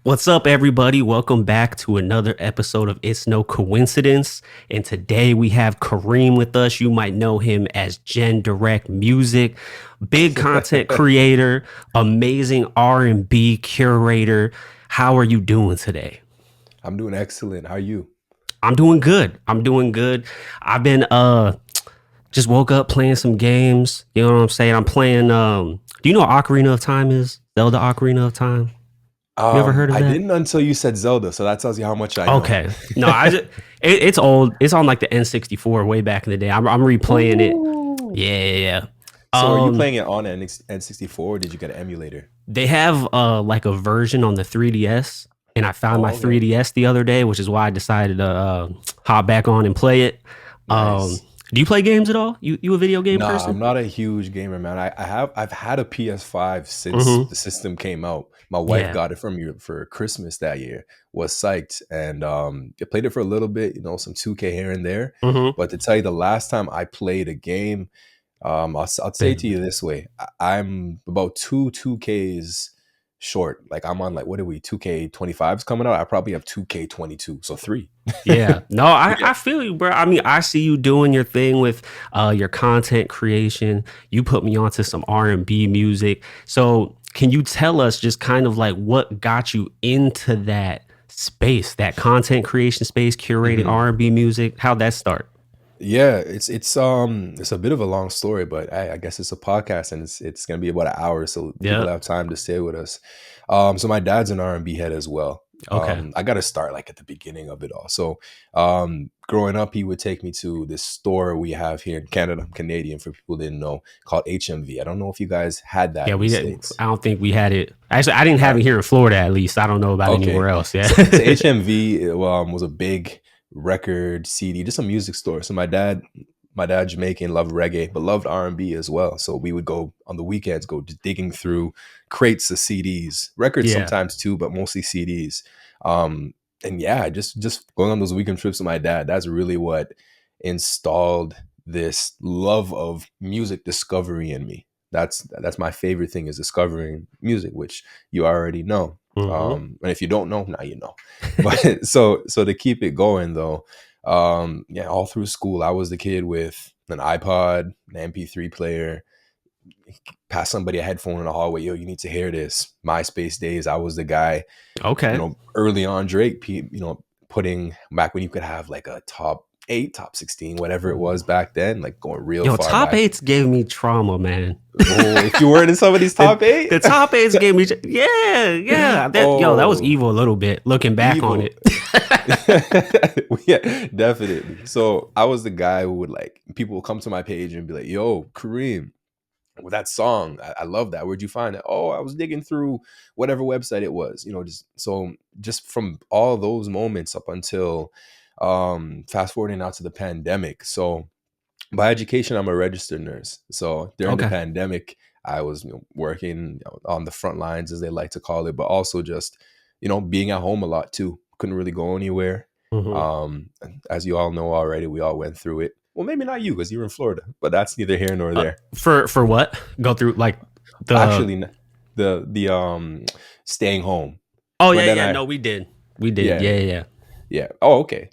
What's up, everybody? Welcome back to another episode of It's No Coincidence. And today we have Kareem with us. You might know him as GenDirectMusic, big content creator, amazing R&B curator. How are you doing today? I'm doing excellent. How are you? I'm doing good. I'm doing good. I've been just woke up playing some games. You know what I'm saying? I'm playing do you know what Ocarina of Time is? Zelda Ocarina of Time? You ever heard of I that? didn't until you said Zelda, so that tells you how much I know. Okay. No, it's old. It's on like the N64 way back in the day. I'm replaying it. Ooh. Yeah, yeah, yeah. So are you Um, playing it on N64 or did you get an emulator? they have like a version on the 3DS, and I found my Oh, okay. 3DS the other day, which is why I decided to hop back on and play it. Um, Nice. do you play games at all? You a video game Nah, person? I'm not a huge gamer, man. I've had a PS5 since Mm-hmm. the system came out. My wife Yeah. got it from me for Christmas that year. Was psyched and I played it for a little bit, some 2K here and there. Mm-hmm. But to tell you the last time I played a game, I'll say it to you this way. I'm about two Ks short. Like I'm on like what are we 2K 25's coming out? I probably have 2K 22, so three. Yeah. No, Yeah. I feel you, bro. I mean, I see you doing your thing with your content creation. You put me onto some R&B music. So can you tell us just kind of like what got you into that space, that content creation space, curating Mhm. R&B music? How'd that start? Yeah, it's a bit of a long story, but I guess it's a podcast and it's gonna be about an hour, so people Yep. have time to stay with us. So my dad's an R&B head as well. Okay. I got to start like at the beginning of it all. So, growing up, he would take me to this store we have here in Canada. I'm Canadian for people who didn't know, called HMV. I don't know if you guys had that Yeah, in the we didn't. States. I don't think we had it. Actually, I didn't have Uh, it here in Florida. At least I don't know about anywhere okay, else. Yeah. so HMV was a big record CD, just a music store. So my dad Jamaican, loved reggae, but loved R&B as well. So we would go on the weekends, go just digging through crates of CDs, records Yeah. sometimes too, but mostly CDs. Um, and yeah, just going on those weekend trips with my dad. That's really what installed this love of music discovery in me. That's my favorite thing is discovering music, which you already know. Mm-hmm. And if you don't know, now you know. But so to keep it going though, yeah, all through school, I was the kid with an iPod, an MP3 player, pass somebody a headphone in the hallway. Yo, you need to hear this. MySpace days, I was the guy, Okay. early on Drake, putting back when you could have like a top 8, top 16, whatever it was back then, like going real Yo, far top back. eights gave me trauma, man. Oh, if you weren't in somebody's the top 8, the top eights gave me, yeah, yeah. That was oh, evil a little bit. Looking back on evil. it. Yeah, definitely. So I was the guy who would like people would come to my page and be like, "Yo, Kareem, with that song, I love that. Where'd you find it? Oh, I was digging through whatever website it was. Just from all those moments up until fast forwarding now to the pandemic. So by education, I'm a registered nurse. So during the Okay. pandemic, I was working on the front lines, as they like to call it, but also just being at home a lot too. Couldn't really go anywhere. Hmm. And as you all know already, we all went through it. Well, maybe not you because you're in Florida, but that's neither here nor there. For what? Go through like the. Actually, the staying home. Oh But yeah, then yeah. I No, we did. We did. yeah, Yeah, yeah, yeah. yeah. Oh, okay.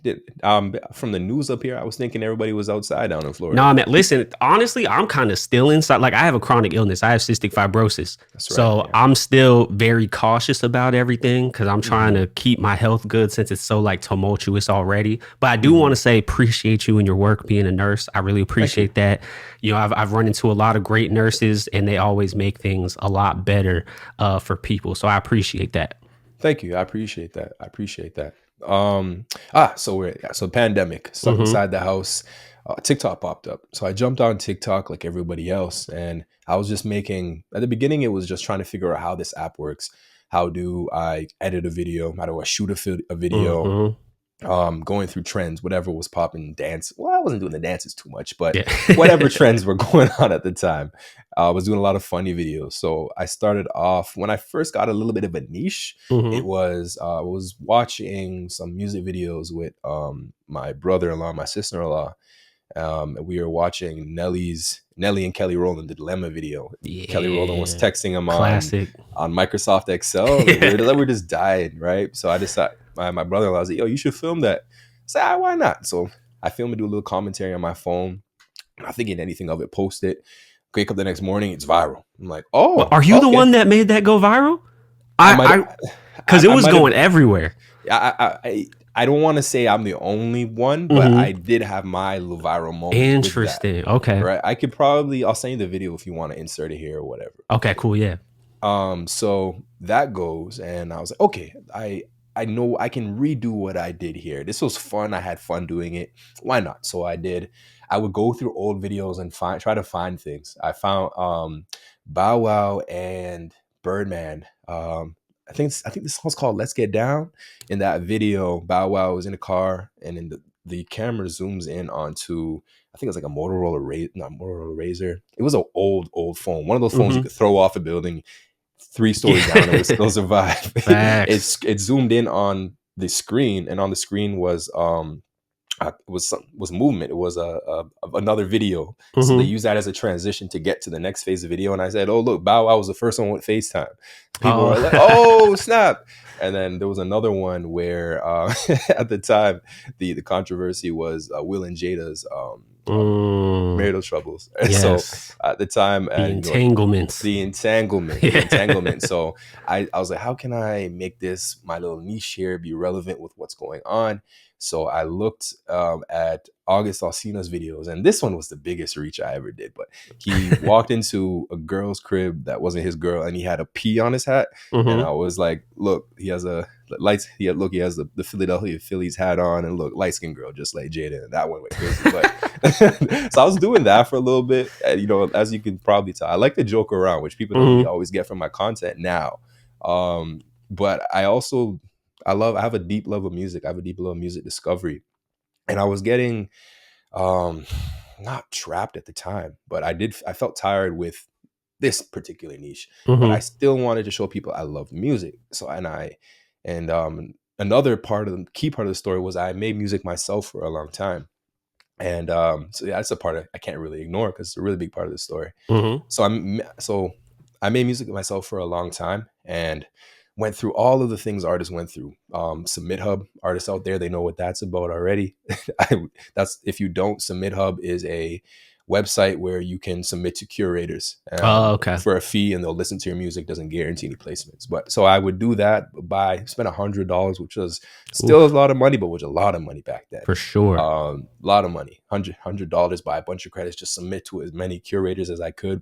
From the news up here, I was thinking everybody was outside down in No, Florida. I mean, listen, honestly, I'm kind of still inside. Like, I have a chronic illness. I have cystic fibrosis. That's right. So Yeah. I'm still very cautious about everything because I'm trying Hmm. to keep my health good since it's so like tumultuous already. But I do want to Hmm. say, appreciate you and your work being a nurse. I really Thank you. appreciate that. I've run into a lot of great nurses and they always make things a lot better for people. So I appreciate that. Thank you. I appreciate that. I appreciate that. So we're yeah, so pandemic stuck Hmm. inside the house. TikTok popped up, so I jumped on TikTok like everybody else, and I was just making. At the beginning, it was just trying to figure out how this app works. How do I edit a video? How do I shoot a video? Hmm. Going through trends, whatever was popping, dance. Well, I wasn't doing the dances too much, but Yeah. whatever trends were going on at the time, I was doing a lot of funny videos. So I started off when I first got a little bit of a niche. It Hmm. was I was watching some music videos with my brother-in-law, my sister-in-law, We were watching Nelly and Kelly Rowland, the Dilemma video. Kelly Rowland was Yeah. texting him Classic. on Microsoft Excel. Like we're just dying, right? So I decided, my brother-in-law was like, "Yo, you should film that." I said, "Why not?" So I filmed and do a little commentary on my phone. Not thinking anything of it. Post it. Wake up the next morning, it's viral. I'm like, Well, "Oh, are you the okay." one that made that go viral? I might, Because it I was might have. going everywhere. I don't want to say I'm the only one, but Mm-hmm. I did have my little viral moment with that. Interesting. Okay. Right? I'll send you the video if you want to insert it here or whatever. Okay, cool. Yeah. So that goes, and I was like, okay, I know I can redo what I did here. This was fun. I had fun doing it. Why not? So I did. I would go through old videos and try to find things. I found Bow Wow and Birdman. I think this song's called "Let's Get Down." In that video, Bow Wow was in a car, and in the camera zooms in onto, I think it was like a not Motorola Razor. It was an old phone. One of those phones you Mm-hmm. could throw off a building 3 stories down and would Yeah. still survive. Facts. It zoomed in on the screen, and on the screen was was movement. It was another video. So they Mm-hmm. used that as a transition to get to the next phase of video. And I said, "Oh look, Bow Wow was the first one with FaceTime." People Oh. were like, "Oh snap!" And then there was another one where at the time the controversy was Will and Jada's Mm, marital troubles. And so yes. at the time, The and entanglements. the Yeah. entanglement. So I was like, how can I make this my little niche here be relevant with what's going on? So I looked at August Alsina's videos, and this one was the biggest reach I ever did. But he walked into a girl's crib that wasn't his girl, and he had a P on his hat. And Mm-hmm. I was like, look, he has a lights. He has the Philadelphia Phillies hat on, and look, light skinned girl, just like Jada. And that one went crazy. But so I was doing that for a little bit. And, as you can probably tell, I like to joke around, which people don't really Mm-hmm. always get from my content now. But I have a deep love of music. I have a deep love of music discovery, and I was getting um not trapped at the time, but I felt tired with this particular niche, but I Mm-hmm. still wanted to show people I love music. So and another key part of the story was I made music myself for a long time. And so yeah, that's a part I can't really ignore because it's a really big part of the story. Mm-hmm. So I made music myself for a long time and went through all of the things artists went through. Submit Hub, artists out there, they know what that's about already. That's if you don't, Submit Hub is a website where you can submit to curators Oh, okay. for a fee, and they'll listen to your music. Doesn't guarantee any placements, but so I would do that. Spend $100, which was still a Oof, lot of money, but was a lot of money back then. for sure. A lot of money, $100, buy a bunch of credits, just submit to as many curators as I could.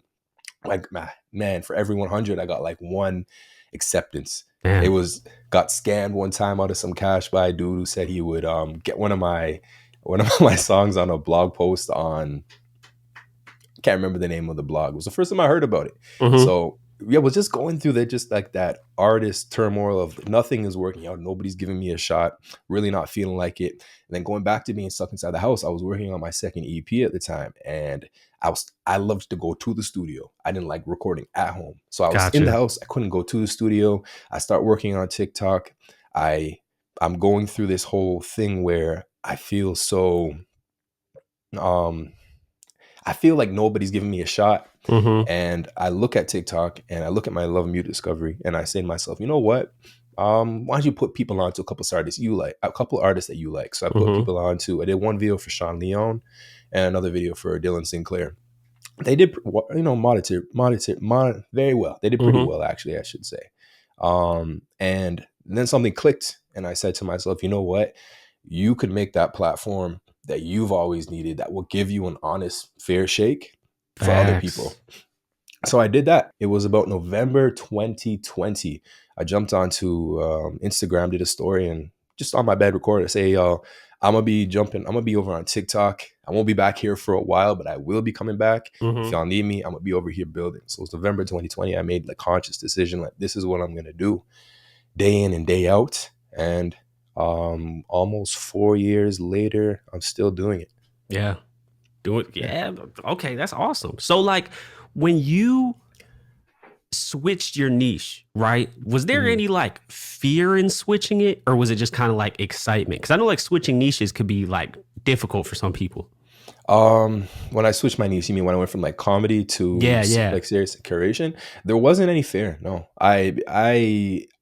Like, man, for every 100, I got like one acceptance. It Man. was got scammed one time out of some cash by a dude who said he would get one of my songs on a blog post on, can't remember the name of the blog. It was the first time I heard about it. Mm-hmm. So yeah, was just going through that, just like that artist turmoil of nothing is working out, nobody's giving me a shot, really not feeling like it. And then going back to being stuck inside the house, I was working on my second EP at the time, and I loved to go to the studio. I didn't like recording at home, so I was in the Gotcha. house. I couldn't go to the studio. I start working on TikTok. I'm going through this whole thing where um I feel like nobody's giving me a shot. Mm-hmm. And I look at TikTok and I look at my love of music discovery, and I say to myself, you know what? Why don't you put people onto a couple artists that you like? So I put Mm-hmm. people onto. I did one video for Sean Leon and another video for Dylan Sinclair. They did, very well. They did pretty Mm-hmm. well, actually, I should say. And then something clicked, and I said to myself, you know what? You could make that platform that you've always needed that will give you an honest, fair shake for other people. Facts. So I did that. It was about November 2020. I jumped onto Instagram, did a story, and just on my bed recorded. Say, yo, I'm gonna be jumping. I'm gonna be over on TikTok. I won't be back here for a while, but I will be coming back. If Mm-hmm. y'all need me, I'm gonna be over here building. So it's November 2020. I made the conscious decision, like, this is what I'm gonna do, day in and day out. And almost 4 years later, I'm still doing it. Yeah. Do it. Yeah. Yeah. Okay. That's awesome. So, like, when you switched your niche, right? Was there Mhm. any like fear in switching it, or was it just kind of like excitement? Because I know like switching niches could be like difficult for some people. When I switched my niche, you mean when I went from like comedy to Yeah, yeah. like serious curation? There wasn't any fear. No, I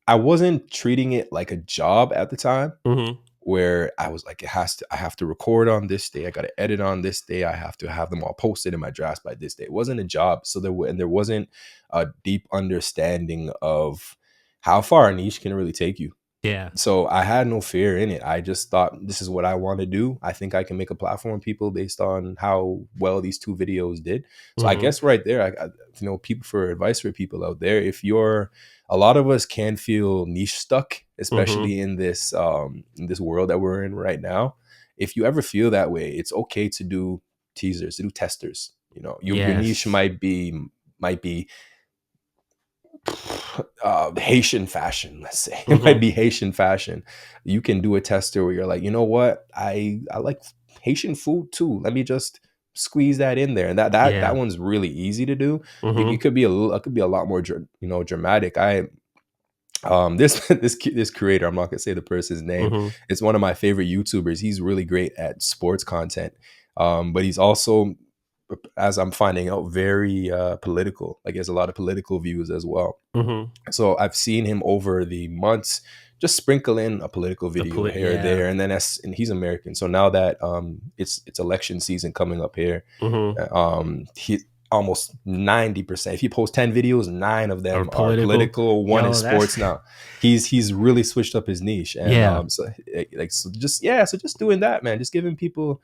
wasn't treating it like a job at the time, Mm-hmm. where I was like, I have to record on this day, I got to edit on this day, I have to have them all posted in my drafts by this day. It wasn't a job, so there wasn't a deep understanding of how far a niche can really take you. Yeah. So I had no fear in it. I just thought, this is what I want to do. I think I can make a platform people based on how well these two videos did. So I Mm-hmm. guess right there, people, for advice for people out there, if you're, a lot of us can feel niche stuck, Mm-hmm. especially in this world that we're in right now. If you ever feel that way, it's okay to do teasers, to do testers. Your niche Yes. might be Haitian fashion, let's say. It might Mm-hmm. be Haitian fashion. You can do a tester where you're like, you know what? I like Haitian food too. Let me just squeeze that in there. And that Yeah. one's really easy to do. It Mm-hmm. could be it could be a lot more dramatic. This creator, I'm not gonna say the person's name. Mm-hmm. It's one of my favorite YouTubers. He's really great at sports content. But he's also, as I'm finding out, very political. Like, he has a lot of political views as well. Mm-hmm. So I've seen him over the months just sprinkle in a political video here or Yeah. there, and and he's American. So now that it's election season coming up here, Mm-hmm. he almost 90%. If he posts 10 videos, 9 of Or them are political. political. One is Yo, that's sports. Now he's really switched up his niche, and yeah. so just, yeah, so just doing that, man, just giving people,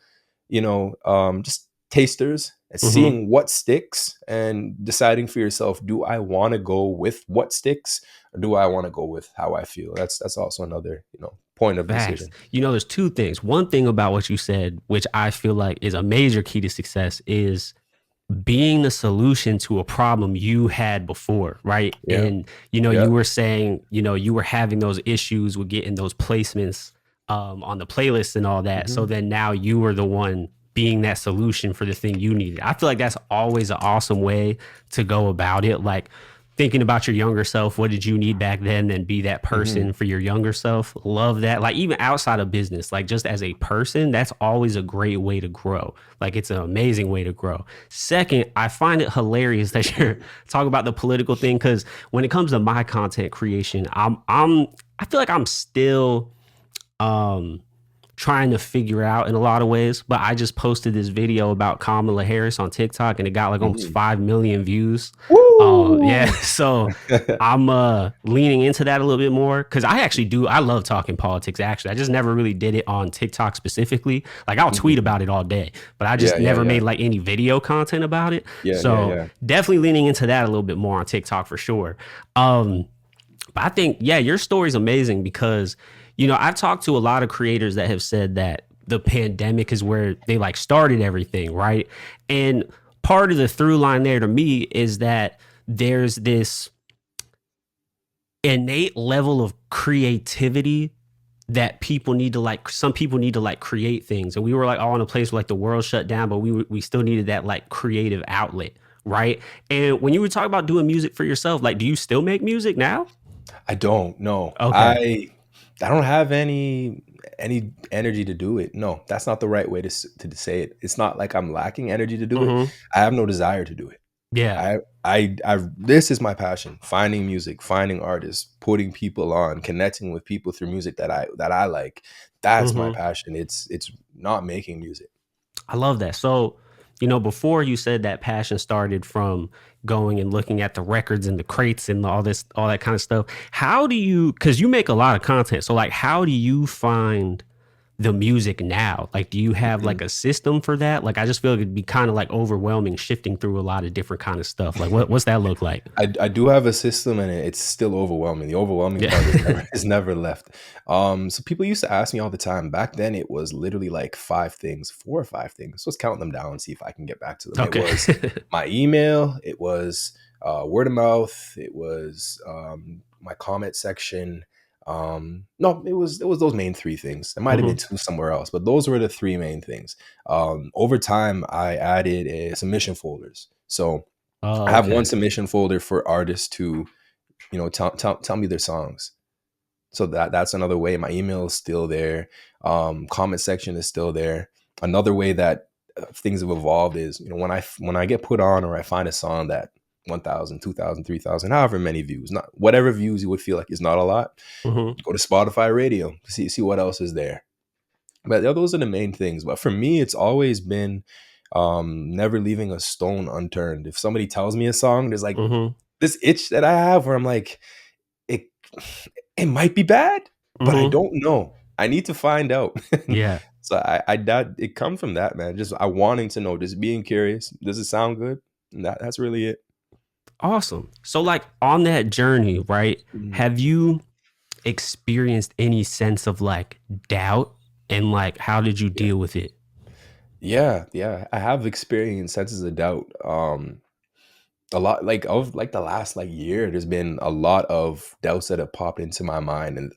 just tasters, Mm-hmm. seeing what sticks and deciding for yourself, do I want to go with what sticks, or do I want to go with how I feel? That's also another, point of Facts. decision. There's two things. One thing about what you said, which I feel like is a major key to success, is being the solution to a problem you had before, right? Yeah. And Yeah. you were saying, you were having those issues with getting those placements on the playlist and all that. So Hmm. then now you were the one being that solution for the thing you needed. I feel like that's always an awesome way to go about it. Like, thinking about your younger self, what did you need back then be that Hmm. person for your younger self. Love that. Like, even outside of business, like just as a person, that's always a great way to grow. Like, it's an amazing way to grow. Second, I find it hilarious that you're talking about the political thing, because when it comes to my content creation, I feel like I'm still um trying to figure out in a lot of ways. But I just posted this video about Kamala Harris on TikTok, and it got like almost Hmm. 5 million views. Yeah, Woo! so I'm leaning into that a little bit more, because I love talking politics. Actually, I just never really did it on TikTok specifically. Like, I'll tweet Hmm. about it all day, but I Yeah, just yeah, never yeah, made like any video content about it. yeah, yeah, So yeah. definitely leaning into that a little bit more on TikTok for sure. um but I think, yeah, your story's amazing, because, I've talked to a lot of creators that have said that the pandemic is where they like started everything, right? And part of the through line there to me is that there's this innate level of creativity that some people need to like create things. And we were like all in a place where like the world shut down, but we still needed that like creative outlet, right? And when you were talking about doing music for yourself, like, do you still make music now? I don't know. Okay. I don't have any energy to do it. No, that's not the right way to say it. It's not like I'm lacking energy to do it. Mm-hmm. I have no desire to do it. Yeah. I this is my passion: finding music, finding artists, putting people on, connecting with people through music that I like. That's my Mm-hmm. passion. It's not making music. I love that. So, before you said that passion started from going and looking at the records and the crates and all that kind of stuff. How do you, because you make a lot of content. So, like, how do you find the music now? Like, do you have like Mhm. a system for that? Like, I just feel like it'd be kind of like overwhelming shifting through a lot of different kind of stuff. Like, what's that look like? I do have a system, and it's still overwhelming. The overwhelming Yeah. part is never is never left. So people used to ask me all the time. Back then, it was literally like 5 things, 4 or 5 things. So let's count them down and see if I can get back to them. It Okay. was my email. It was word of mouth. It was my comment section. No, it was those main 3 things. There might have been Hmm. two somewhere else, but those were the 3 main things. Over time, I added submission folders. So I Oh, have one okay. submission folder for artists to, tell me their songs. So that's another way. My email is still there. Comment section is still there. Another way that things have evolved is, when I get put on or I find a song that 1,000, 2,000, 3,000, however many views, not whatever views you would feel like is not a lot, Mm-hmm. go to Spotify Radio, see what else is there. But those are the main things. But for me, it's always been never leaving a stone unturned. If somebody tells me a song, there's like Mm-hmm. this itch that I have where I'm like, it it might be bad, but I Mm-hmm. don't know. I need to find out. Yeah. So I that it comes from that, man. Just I wanting to know, just being curious. Does it sound good? And that's really it. Awesome. So like on that journey, right? Mhm. Have you experienced any sense of like doubt, and like how did you Yeah. deal with it? Yeah. I have experienced senses of doubt. A lot like of like the last like year, there's been a lot of doubts that have popped into my mind, and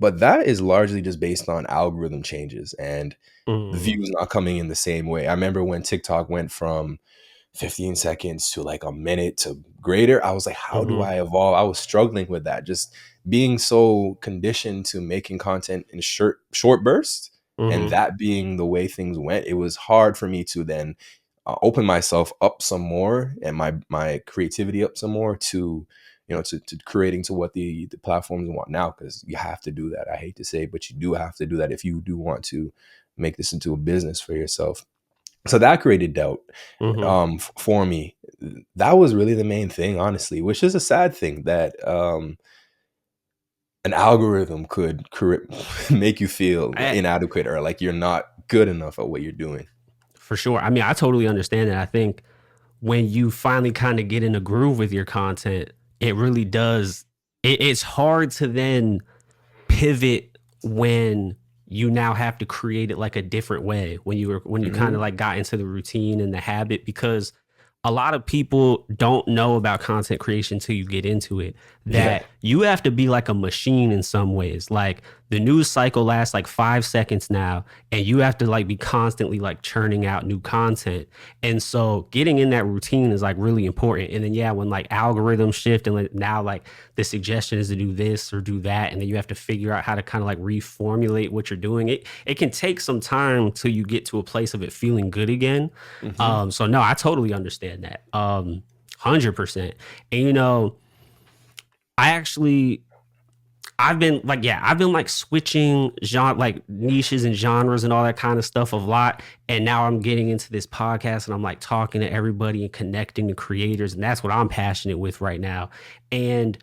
but that is largely just based on algorithm changes and the Mm, views not coming in the same way. I remember when TikTok went from 15 seconds to like a minute to greater, I was like, how do mm-hmm. I evolve? I was struggling with that, just being so conditioned to making content in short bursts, and Mm-hmm. that being the way things went, it was hard for me to then open myself up some more and my creativity up some more to to creating to what the platforms want now, because you have to do that. I hate to say, but you do have to do that if you do want to make this into a business for yourself. So that created doubt Mm-hmm. for me. That was really the main thing, honestly, which is a sad thing that an algorithm could make you feel I, inadequate or like you're not good enough at what you're doing. for sure. I mean, I totally understand that. I think when you finally kind of get in a groove with your content, it really does. It's hard to then pivot when you now have to create it like a different way when you kind of Hmm. like got into the routine and the habit, because a lot of people don't know about content creation until you get into it, Yeah. that you have to be like a machine in some ways. Like the news cycle lasts like 5 seconds now, and you have to like be constantly like churning out new content. And so getting in that routine is like really important. And then yeah, when like algorithms shift and like now like the suggestion is to do this or do that, and then you have to figure out how to kind of like reformulate what you're doing, it can take some time till you get to a place of it feeling good again. Hmm. So no, I totally understand that. 100%. And I actually I've been like, yeah, I've been like switching genre, like niches and genres and all that kind of stuff a lot. And now I'm getting into this podcast and I'm like talking to everybody and connecting to creators. And that's what I'm passionate with right now. And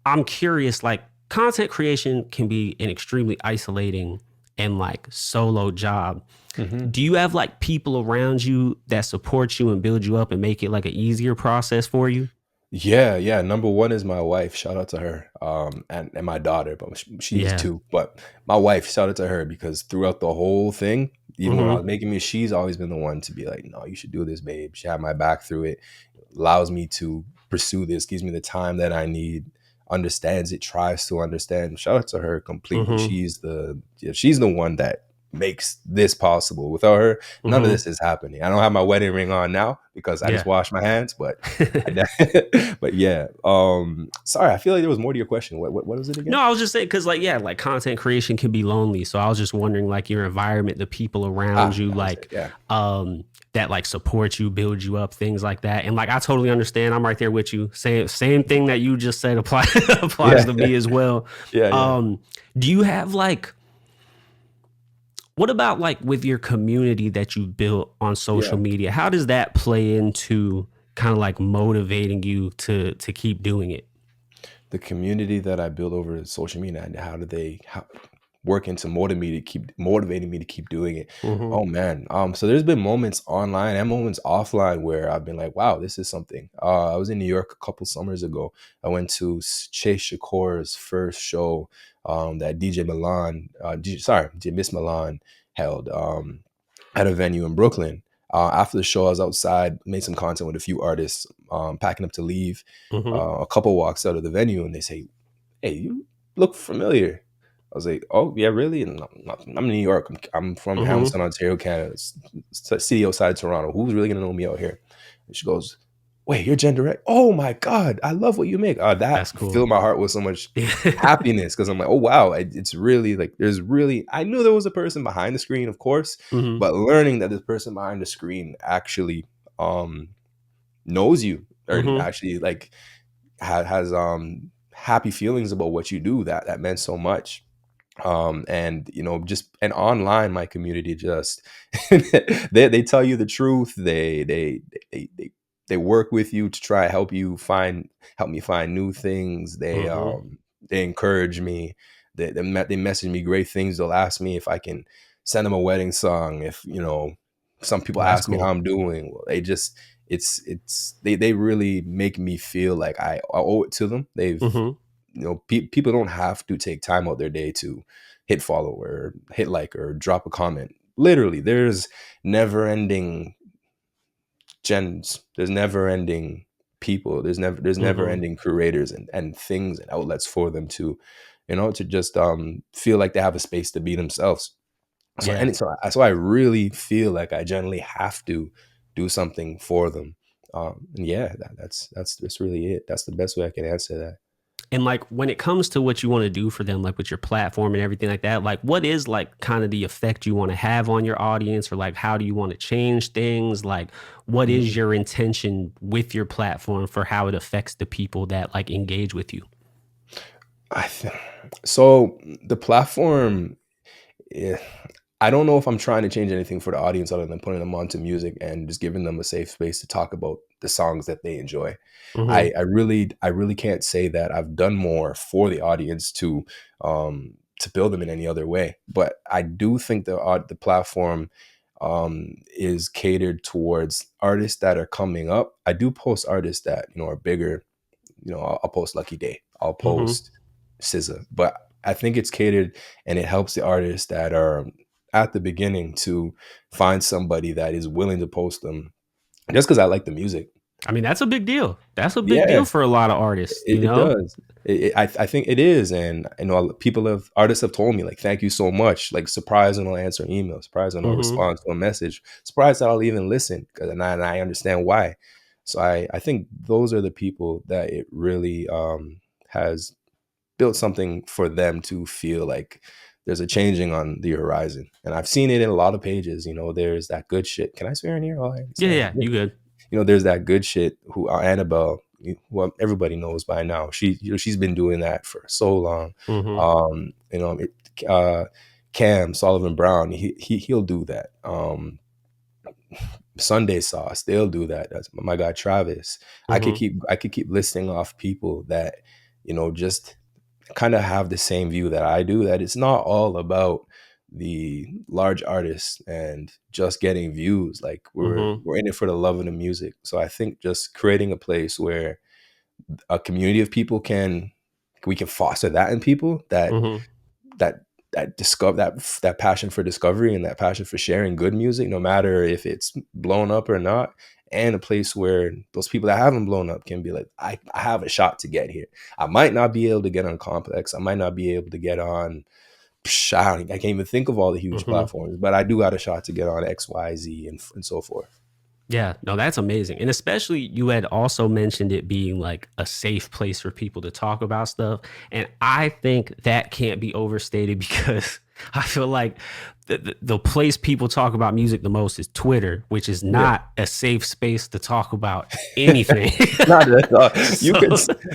I'm curious, like, content creation can be an extremely isolating and like solo job. Hmm. Do you have like people around you that support you and build you up and make it like an easier process for you? Yeah. Number one is my wife. Shout out to her. And my daughter, but she's Yeah. two. But my wife, shout out to her, because throughout the whole thing, even when I Mm-hmm. was making music, she's always been the one to be like, "No, you should do this, babe." She had my back through it, allows me to pursue this, gives me the time that I need, understands it, tries to understand. Shout out to her completely. Mm-hmm. She's the one that makes this possible. Without her, none of Mm-hmm. this is happening. I don't have my wedding ring on now because I just Yeah. washed my hands, but but yeah. Sorry, I feel like there was more to your question. What was it No, again? I was just saying because, like, yeah, like content creation can be lonely. So I was just wondering, like, your environment, the people around you, That was it. like, Yeah. that like support you, build you up, things like that. And like, I totally understand. I'm right there with you. Same thing that you just said apply, applies Yeah. to me as well. Yeah. Um, do you have like, what about like with your community that you built on social Yeah. media? How does that play into kind of like motivating you to keep doing it? The community that I build over social media, and how do they working to motivating me to keep doing it. Mm-hmm. Oh man. So there's been moments online and moments offline where I've been like, wow, this is something. I was in New York a couple summers ago. I went to Chase Shakur's first show that DJ Milan, DJ Miss Milan held at a venue in Brooklyn. After the show, I was outside, made some content with a few artists, packing up to leave. Mm-hmm. A couple walks out of the venue and they say, "Hey, you look familiar." I was like, "Oh yeah, really?" And I'm in New York. I'm from Mm-hmm. Hamilton, Ontario, Canada. It's a city outside Toronto. Who's really gonna know me out here? And she goes, wait, you're Gen Direct? Oh my God, I love what you make. That That's cool. filled my heart with so much happiness because I'm like, oh wow, it's really like there's really I knew there was a person behind the screen, of course, Hmm. but learning that this person behind the screen actually um knows you or Hmm. actually like has happy feelings about what you do, that meant so much. And just and online my community just they tell you the truth. They they work with you to try to help me find new things. Hmm. They encourage me. They message me great things. They'll ask me if I can send them a wedding song. If some people That's ask me how cool. I'm doing. Well, they really make me feel like I owe it to them. They've Hmm. people don't have to take time out their day to hit follow or hit like or drop a comment. Literally, there's never ending there's never ending people, there's never Hmm. ending creators and things and outlets for them to to just feel like they have a space to be themselves. So Yeah. I really feel like I generally have to do something for them. And yeah, that's really it. That's the best way I can answer that. And like when it comes to what you want to do for them, like with your platform and everything like that, like what is like kind of the effect you want to have on your audience, or like how do you want to change things? Like what is Mhm. your intention with your platform for how it affects the people that like engage with you? I think so. The platform, yeah, I don't know if I'm trying to change anything for the audience other than putting them onto music and just giving them a safe space to talk about the songs that they enjoy. Hmm. I really can't say that I've done more for the audience to build them in any other way. But I do think the platform is catered towards artists that are coming up. I do post artists that are bigger. I'll post Lucky Day. I'll Hmm. post SZA. But I think it's catered and it helps the artists that are at the beginning to find somebody that is willing to post them just because I like the music. I mean, that's a big deal. That's a big Yeah, deal for a lot of artists, you it know? does. I think it is, and artists have told me like, "Thank you so much." Like, surprised when I'll answer an email, surprised when I'll Hmm. respond to a message, surprised that I'll even listen, and I understand why. So I think those are the people that it really has built something for them to feel like there's a changing on the horizon. And I've seen it in a lot of pages. There's that good shit. Can I swear in here? Oh, I Yeah, understand. yeah, you good. There's that good shit who Annabelle, who everybody knows by now. She's been doing that for so long. Hmm. Um, you know, it, uh, Cam Sullivan Brown, he'll do that. Sunday Sauce, they'll do that. That's my guy Travis. Hmm. I could keep listing off people that just kind of have the same view that I do, that it's not all about the large artists and just getting views. Like Hmm. we're in it for the love of the music. So I think just creating a place where a community of people we can foster that in people Hmm. that that discover that passion for discovery and that passion for sharing good music, no matter if it's blown up or not, and a place where those people that haven't blown up can be like, I have a shot to get here. I might not be able to get on Complex. I might not be able to get on. I can't even think of all the huge Hmm. platforms, but I do got a shot to get on XYZ and so forth. Yeah, no, that's amazing. And especially you had also mentioned it being like a safe place for people to talk about stuff. And I think that can't be overstated because I feel like the place people talk about music the most is Twitter, which is Yeah. not a safe space to talk about anything. Not at all. So,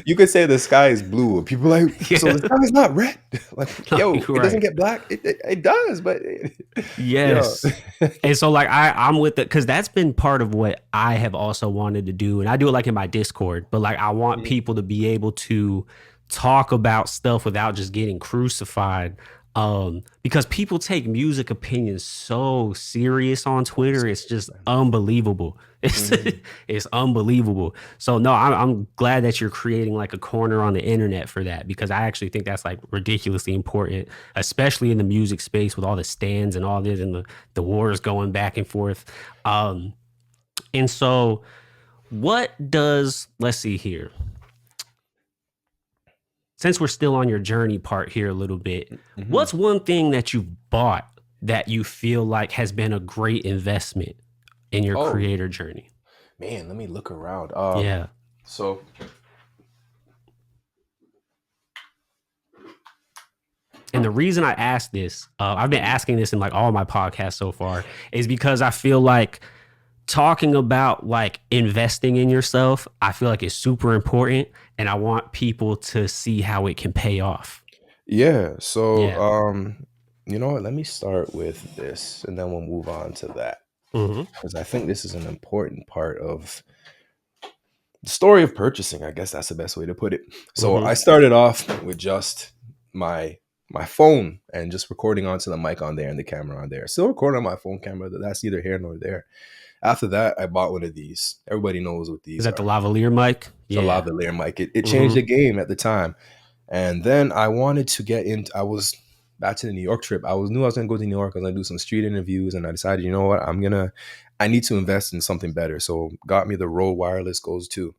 You could say the sky is blue, and people are like, so yeah, the sky is not red. Like, no, yo, you're it doesn't right. get black. It does, but yo, Yes. And so like I'm with it because that's been part of what I have also wanted to do. And I do it like in my Discord, but like I want Mhm. people to be able to talk about stuff without just getting crucified. Because people take music opinions so serious on Twitter, it's Serious, just man. unbelievable. It's Mhm. it's unbelievable. So no, I'm glad that you're creating like a corner on the internet for that because I actually think that's like ridiculously important, especially in the music space with all the stands and all this and the wars going back and forth. Um, and so what does let's see here. Since we're still on your journey part here a little bit, Mhm. what's one thing that you've bought that you feel like has been a great investment in your Oh, creator journey? Man, let me look around. Yeah. So And the reason I asked this, I've been asking this in like all my podcasts so far, is because I feel like talking about like investing in yourself, I feel like it's super important, and I want people to see how it can pay off. yeah, so Yeah. you know what? Let me start with this, and then we'll move on to that Mm-hmm. because I think this is an important part of the story of purchasing. I guess that's the best way to put it. So Mm-hmm. I started off with just my my phone and just recording onto the mic on there and the camera on there. Still recording on my phone camera. That's neither here nor there. After that, I bought one of these. Everybody knows what Is these that the are. lavalier mic? It's a Yeah. lavalier mic. It changed Mm-hmm. the game at the time. And then I wanted to get into. I was back to the New York trip. Knew I was gonna go to New York. I was gonna do some street interviews, and I decided, you know what, I need to invest in something better. So got me the Rode Wireless Goes 2.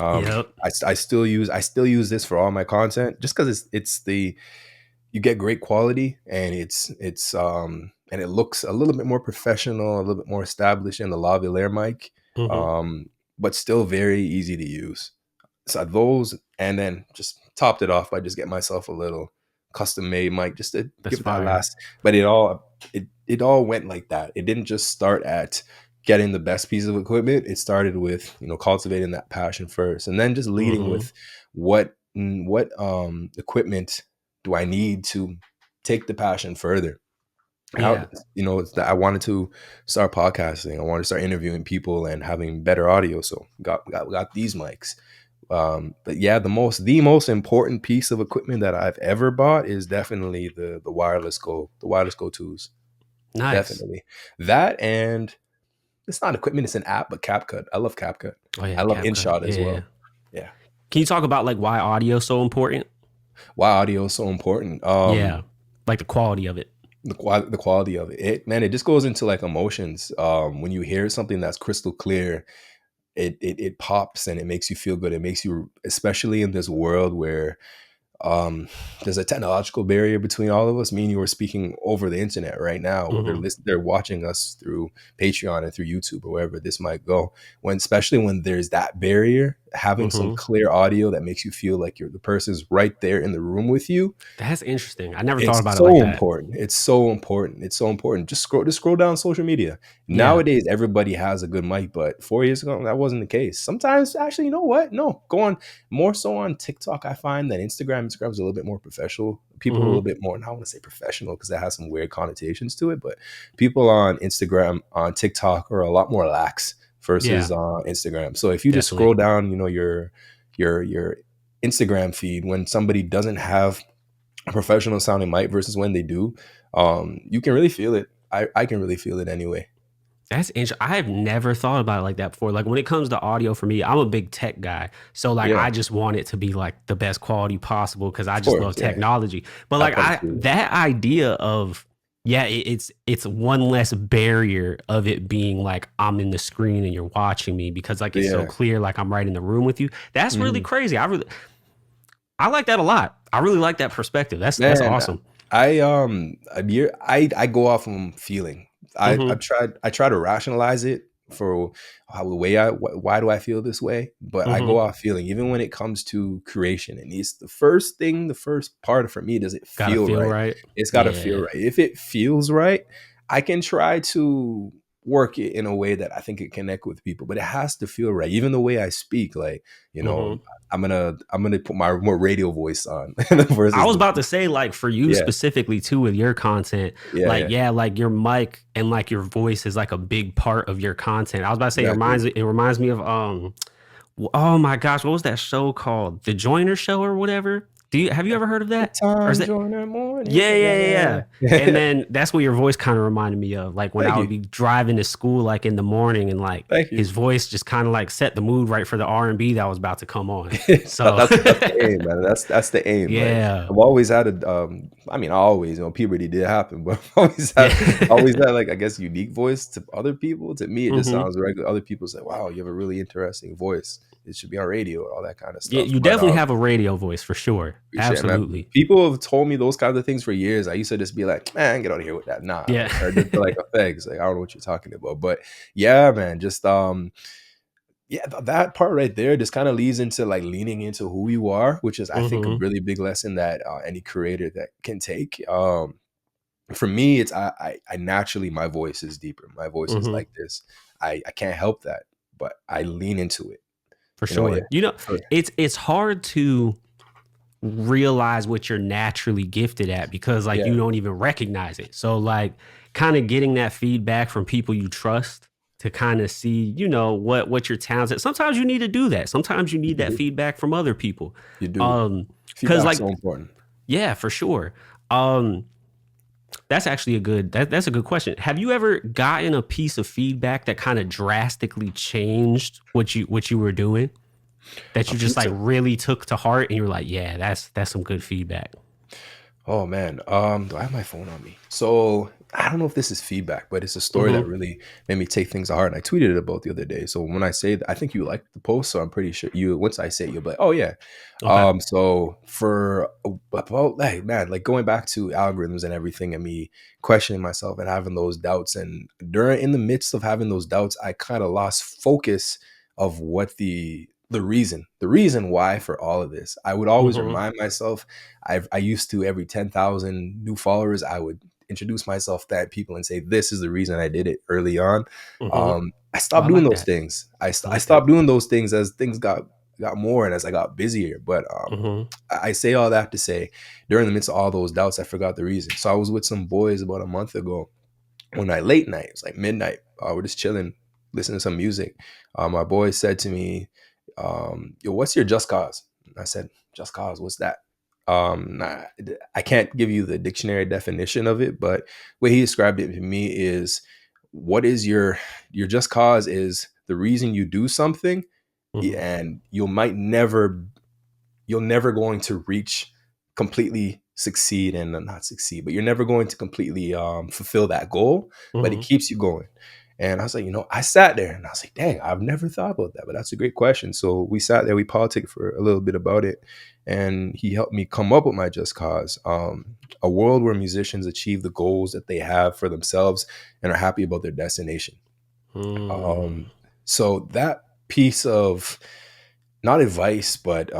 Yep. I still use this for all my content just because it's the you get great quality and it's and it looks a little bit more professional, a little bit more established in the lavalier mic, Mm-hmm. um, but still very easy to use. So those, and then just topped it off by just getting myself a little custom made mic just to That's give it that fire. last. But it all went like that. It didn't just start at getting the best piece of equipment. It started with, you know, cultivating that passion first, and then just leading Mm-hmm. with what equipment do I need to take the passion further. How, Yeah. you know, it's that I wanted to start podcasting. I wanted to start interviewing people and having better audio. So got these mics. But yeah, the most important piece of equipment that I've ever bought is definitely the wireless go twos. Nice. Definitely that, and it's not equipment; it's an app. But CapCut, I love CapCut. Oh yeah, I love CapCut. InShot as Yeah. well. Yeah, Can you talk about like why audio is so important? why audio is so important. Yeah. Like the quality of it. The quality of it, man, it just goes into like emotions. When you hear something that's crystal clear, it pops and it makes you feel good. It makes you, especially in this world where um there's a technological barrier between all of us. Me and you are speaking over the internet right now, where Mm-hmm. they're watching us through Patreon and through YouTube or wherever this might go. When especially when there's that barrier, having some Mm-hmm. clear audio that makes you feel like the person's right there in the room with you. That's interesting. I never thought It's about it like so that. important. It's so important. It's so important. Just scroll down social media. Yeah. Nowadays, everybody has a good mic, but 4 years ago, that wasn't the case. Sometimes, actually, you know what? No, go on more so on TikTok. I find than Instagram. Instagram's a little bit more professional. People are a little Mm-hmm. bit more. And I want to say professional because that has some weird connotations to it. But people on Instagram, on TikTok, are a lot more lax versus Yeah. Instagram. So if you just Definitely. scroll down, you know, your Instagram feed when somebody doesn't have a professional sounding mic versus when they do, you can really feel it. I can really feel it anyway. That's interesting. I have never thought about it like that before. Like when it comes to audio for me, I'm a big tech guy. So like Yeah, I just want it to be like the best quality possible because I of just course. love Yeah, technology. But that like comes I through. that idea of yeah, it's one less barrier of it being like I'm in the screen and you're watching me because like it's so Yeah. clear like I'm right in the room with you. That's really Mhm. crazy. I like that a lot. I really like that perspective. That's Man, awesome. I go off on feeling. Mhm. I try to rationalize it for how the way why do I feel this way? But I go Mhm. off feeling. Even when it comes to creation, it needs the first thing, the first part for me, does it Gotta feel feel right? right. It's got to feel Yeah. right. If it feels right, I can try to work it in a way that I think it connect with people, but it has to feel right. Even the way I speak, like, you know, Mhm. I'm gonna put my more radio voice on I versus was the about to say, like, for you yeah, specifically too with your content, yeah, like, yeah, yeah, like your mic and like your voice is like a big part of your content. I was about to say exactly. it reminds me of oh my gosh, what was that show called? The Joiner Show or whatever? Have you ever heard of The that? Or is time that during the morning. yeah, Yeah, yeah, yeah, yeah, yeah. And yeah. then that's what your voice kind of reminded me of. Like when I Thank would you. be driving to school like in the morning and like Thank you. his voice just kind of like set the mood right for the R&B that was about to come on. That So that's the aim, man. That's the aim. Like, yeah. I've always had I mean, always, you know, puberty did happen, but I've always Yeah. had like, I guess, unique voice to other people. To me, it just Mhm. sounds regular. Other people say, "Wow, you have a really interesting voice." it should be on radio, all that kind of Yeah, stuff. you But definitely have a radio voice for sure. appreciate it, man. Absolutely. People have told me those kinds of things for years. I used to just be like, man, get out of here with that. Nah, Yeah. like, or just be like effects. Like, I don't know what you're talking about. But yeah, man, just yeah, that part right there just kind of leads into like leaning into who you are, which is I think a Mm-hmm. really big lesson that any creator that can take. For me, it's I naturally, my voice is deeper. My voice is Mm-hmm. like this. I can't help that, but I lean into it. For You know, yeah. sure. You know, For, it's hard to realize what you're naturally gifted at because like yeah. you don't even recognize it. So like kind of getting that feedback from people you trust to kind of see, what your talents at. Sometimes you need to do that. Sometimes you need You that do. feedback from other people. You do. Um, cause Feedback's so like, important. yeah, for sure. That's actually that's a good question. Have you ever gotten a piece of feedback that kind of drastically changed what you were doing? That A you just piece like of really took to heart and you're like, yeah, that's some good feedback. Oh man, do I have my phone on me? So I don't know if this is feedback, but it's a story that Mm-hmm. really made me take things to heart. And I tweeted it about the other day. So when I say that, I think you liked the post, so I'm pretty sure you. Once I say it, you'll be like, oh yeah. Okay. So for about like man, like going back to algorithms and everything, and me questioning myself and having those doubts, and during in the midst of having those doubts, I kind of lost focus of what the reason why for all of this. I would always Mm-hmm. remind myself I used to every 10,000 new followers, I would introduce myself to people and say, this is the reason I did it early on. Mm-hmm. I Oh, stopped I doing like those that. things. I I like that. stopped doing those things as things got more and as I got busier. But Mm-hmm. I say all that to say, during the midst of all those doubts, I forgot the reason. So I was with some boys about a month ago one night, late night, it was like midnight. We're just chilling, listening to some music. My boy said to me, yo, what's your just cause? And I said, just cause, what's that? Nah, I can't give you the dictionary definition of it, but way he described it to me is what is your just cause is the reason you do something, Mm-hmm. and you're never going to reach completely succeed and not succeed, but you're never going to completely fulfill that goal, but it Mm-hmm. keeps you going. And I was like, I sat there and I was like, dang, I've never thought about that, but that's a great question. So we sat there, we politicked for a little bit about it, and he helped me come up with my just cause. A world where musicians achieve the goals that they have for themselves and are happy about their destination. Mm. Um, so that piece of not advice, but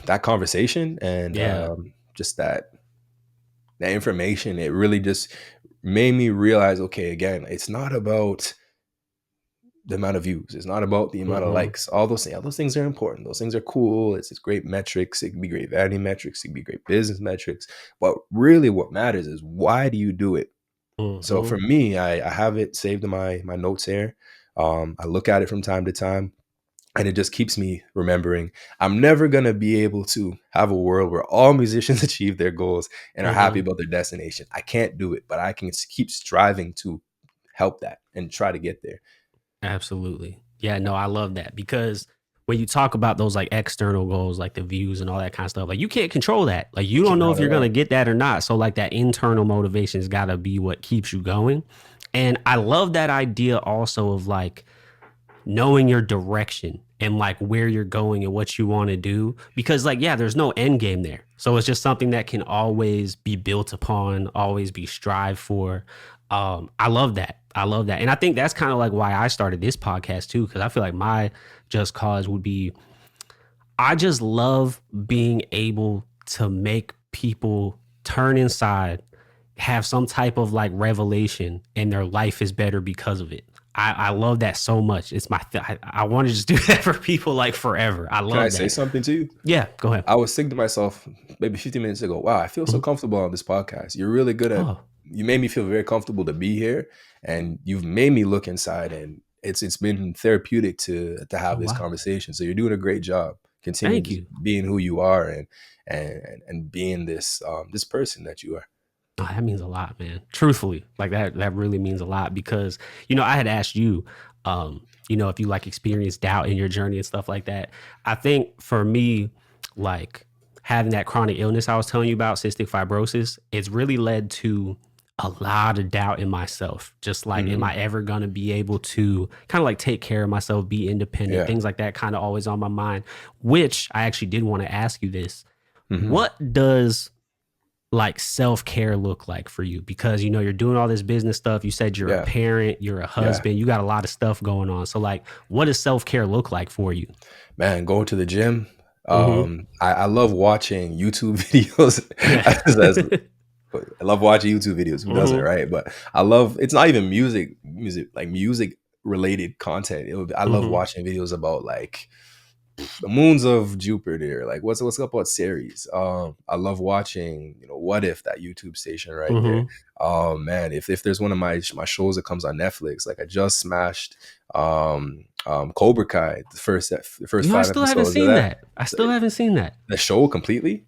that conversation and Yeah. just that information, it really just made me realize, okay, again, it's not about the amount of views, it's not about the amount of Mm-hmm. likes. All those things are important. Those things are cool. It's great metrics. It can be great vanity metrics. It can be great business metrics. But really, what matters is why do you do it? So Mm-hmm. for me, I have it saved in my notes here. I look at it from time to time. And it just keeps me remembering I'm never going to be able to have a world where all musicians achieve their goals and are happy Mm-hmm. about their destination. I can't do it, but I can keep striving to help that and try to get there. Absolutely. Yeah, no, I love that because when you talk about those like external goals, like the views and all that kind of stuff, like you can't control that. Like you don't know Not if at you're gonna all. get that or not. So like that internal motivation's gotta be what keeps you going. And I love that idea also of like knowing your direction and like where you're going and what you want to do because like yeah there's no end game there, so it's just something that can always be built upon, always be strived for. I love that and I think that's kind of like why I started this podcast too, because I feel like my just cause would be I just love being able to make people turn inside, have some type of like revelation, and their life is better because of it. I love that so much. It's I want to just do that for people like forever. I Can I love say that. something to you? Yeah, go ahead. I was thinking to myself maybe 15 minutes ago, wow, I feel so Mhm. comfortable on this podcast. You're really good at Oh, you made me feel very comfortable to be here, and you've made me look inside, and it's been therapeutic to have oh this wow. conversation. So you're doing a great job. Continue Thank just you. being who you are and being this person that you are. Oh, that means a lot, man. Truthfully, like that really means a lot because I had asked you, if you like experience doubt in your journey and stuff like that. I think for me, like having that chronic illness I was telling you about, cystic fibrosis, it's really led to a lot of doubt in myself. Just like, am Hmm. I ever going to be able to kind of like take care of myself, be independent, Yeah. things like that, kind of always on my mind, which I actually did want to ask you this. Hmm. What does like self-care look like for you? Because you know you're doing all this business stuff. You said you're a Yeah. parent, you're a Yeah. husband, you got a lot of stuff going on. So like, what does self-care look like for you? Man, going to the gym. Mm-hmm. I love watching YouTube videos. Yeah. As I love watching YouTube videos. Who doesn't, Mm-hmm. right? But I love. It's not even music like music related content. I love Mm-hmm. watching videos about like the moons of Jupiter. Like what's up with series? I love watching. What If, that YouTube station right there. Mm-hmm. Man, if there's one of my shows that comes on Netflix, like I just smashed Cobra Kai, the first You know, I five still haven't episodes of seen that. that. I still haven't seen that. The show completely.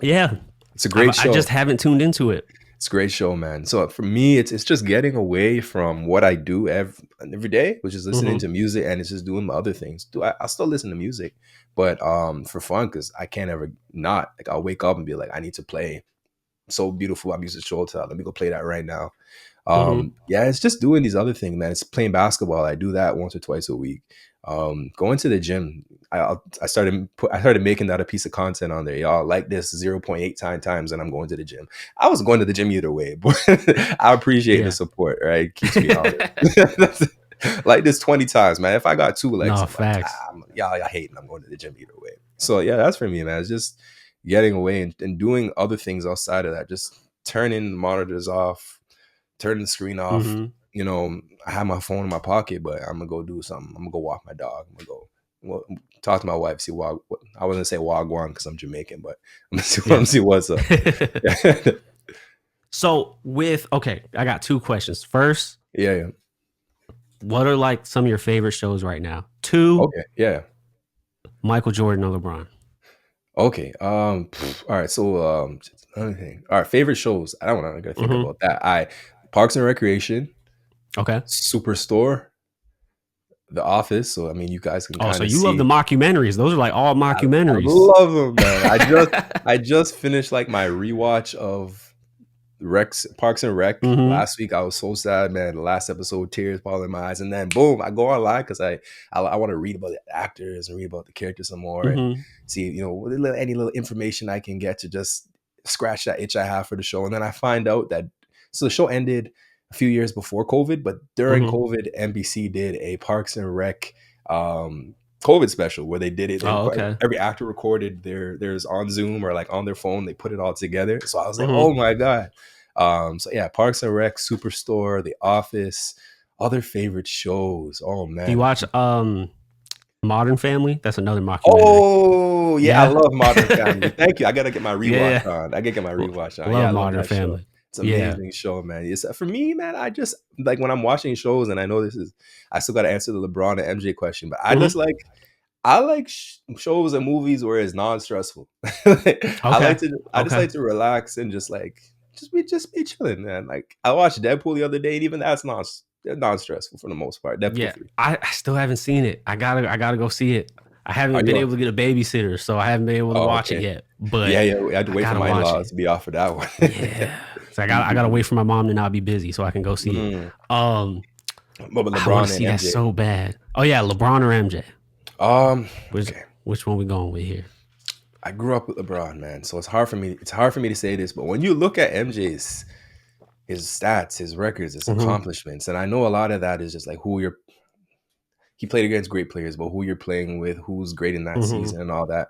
Yeah. It's a great I just show. haven't tuned into it. It's a great show, man. So for me, it's just getting away from what I do every day, which is listening Mm-hmm. to music, and it's just doing my other things. I still listen to music, but for fun, because I can't ever not. Like I'll wake up and be like, I need to play So Beautiful by Music Showtime. Let me go play that right now. Mm-hmm. Yeah, it's just doing these other things, man. It's playing basketball. I do that once or twice a week. Going to the gym. I started making that a piece of content on there. Y'all like this 0.8 times, and I'm going to the gym. I was going to the gym either way, but I appreciate the Yeah. support. Right, it keeps me honest. Like this 20 times, man. If I got two legs, No, I'm like, facts. y'all hating. I'm going to the gym either way. So yeah, that's for me, man. It's just getting away and doing other things outside of that. Just turning the monitors off, turning the screen off. Mm-hmm. I have my phone in my pocket, but I'm gonna go do something. I'm gonna go walk my dog. I'm gonna go talk to my wife. See what I was gonna say wagwan because I'm Jamaican, but I'm gonna see, Yeah. what's up. So with okay, I got two questions. First, Yeah, yeah. what are like some of your favorite shows right now? Two, Okay, yeah. Michael Jordan or LeBron? Okay. All right. So just another thing. All right. Favorite shows. I don't know. I gotta think Mm-hmm. about that. Parks and Recreation, Okay. Superstore, The Office. So I mean, you guys can Oh, so kind of you love the see. mockumentaries. Those are like all I mockumentaries. love them, man. I just finished like my rewatch of Parks and Rec Mm-hmm. last week. I was so sad, man. The last episode, tears falling in my eyes, and then boom, I go online because I want to read about the actors and read about the characters some more and Mm-hmm. see any little information I can get to just scratch that itch I have for the show. And then I find out that the show ended a few years before COVID, but during Mm-hmm. COVID, NBC did a Parks and Rec um, COVID special where they did it. They Oh, record okay. every actor recorded theirs on Zoom or like on their phone. They put it all together. So I was like, Mm-hmm. oh my god. So yeah, Parks and Rec, Superstore, The Office, other favorite shows. Oh Do you man. watch Modern Family? That's another mockumentary. Oh yeah, I Yeah. love Modern Family. Thank you. I gotta get my rewatch Yeah. on. I gotta get my rewatch on. Yeah, I Love love Modern that show. Family. It's an Yeah. amazing show, man. It's for me, man. I just like when I'm watching shows, and I know I still got to answer the LeBron and MJ question, but Mm-hmm. I like shows and movies where it's non-stressful. Okay. I just Okay. like to relax and just be chilling, man. Like I watched Deadpool the other day, and even that's non-stressful for the most part. Deadpool Yeah. 3. I still haven't seen it. I gotta go see it. I Are haven't been you? able to get a babysitter, so I haven't been able to Oh, watch it okay. yet. Yeah, But yeah. We had to I wait for gotta my watch in-laws it. to be off for that one. Yeah. So I gotta wait for my mom to not be busy so I can go see it. Mm. Um, But I want to LeBron and see that MJ. so bad. Oh yeah, LeBron or MJ? Which Okay. which one we going with here? I grew up with LeBron, man. So it's hard for me. It's hard for me to say this, but when you look at MJ's his stats, his records, his Mm-hmm. accomplishments, and I know a lot of that is just like he played against great players, but who you're playing with, who's great in that Mm-hmm. season, and all that.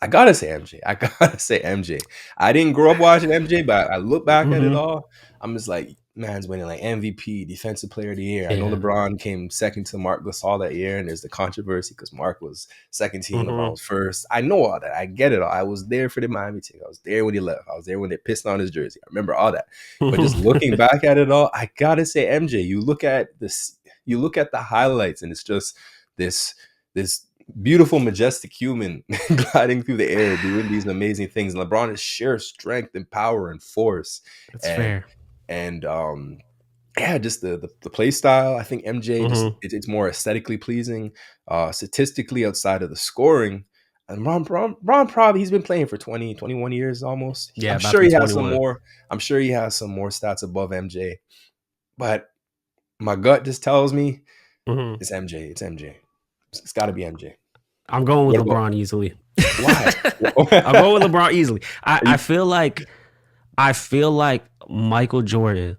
I gotta say MJ. I gotta say MJ. I didn't grow up watching MJ, but I look back at it Mm-hmm. all. I'm just like, man's winning like MVP, Defensive Player of the Year. I know Yeah. LeBron came second to Mark Gasol that year, and there's the controversy because Mark was second team, LeBron Mm-hmm. was first. I know all that. I get it all. I was there for the Miami team. I was there when he left. I was there when they pissed on his jersey. I remember all that. But just looking back at it all, I gotta say MJ. You look at this. You look at the highlights, and it's just this beautiful, majestic human gliding through the air, doing these amazing things. And LeBron is sheer strength and power and force, That's and fair. and yeah, just the play style. I think MJ just Mm-hmm. it's more aesthetically pleasing. Statistically, outside of the scoring, And Ron probably he's been playing for 20, 21 years almost. Yeah, I'm about to sure be he has some 21. more. I'm sure he has some more stats above MJ. But my gut just tells me Hmm. it's MJ. It's MJ. It's got to be MJ. I'm going with What about LeBron easily. why? I'm going with LeBron easily. Are I you feel like Michael Jordan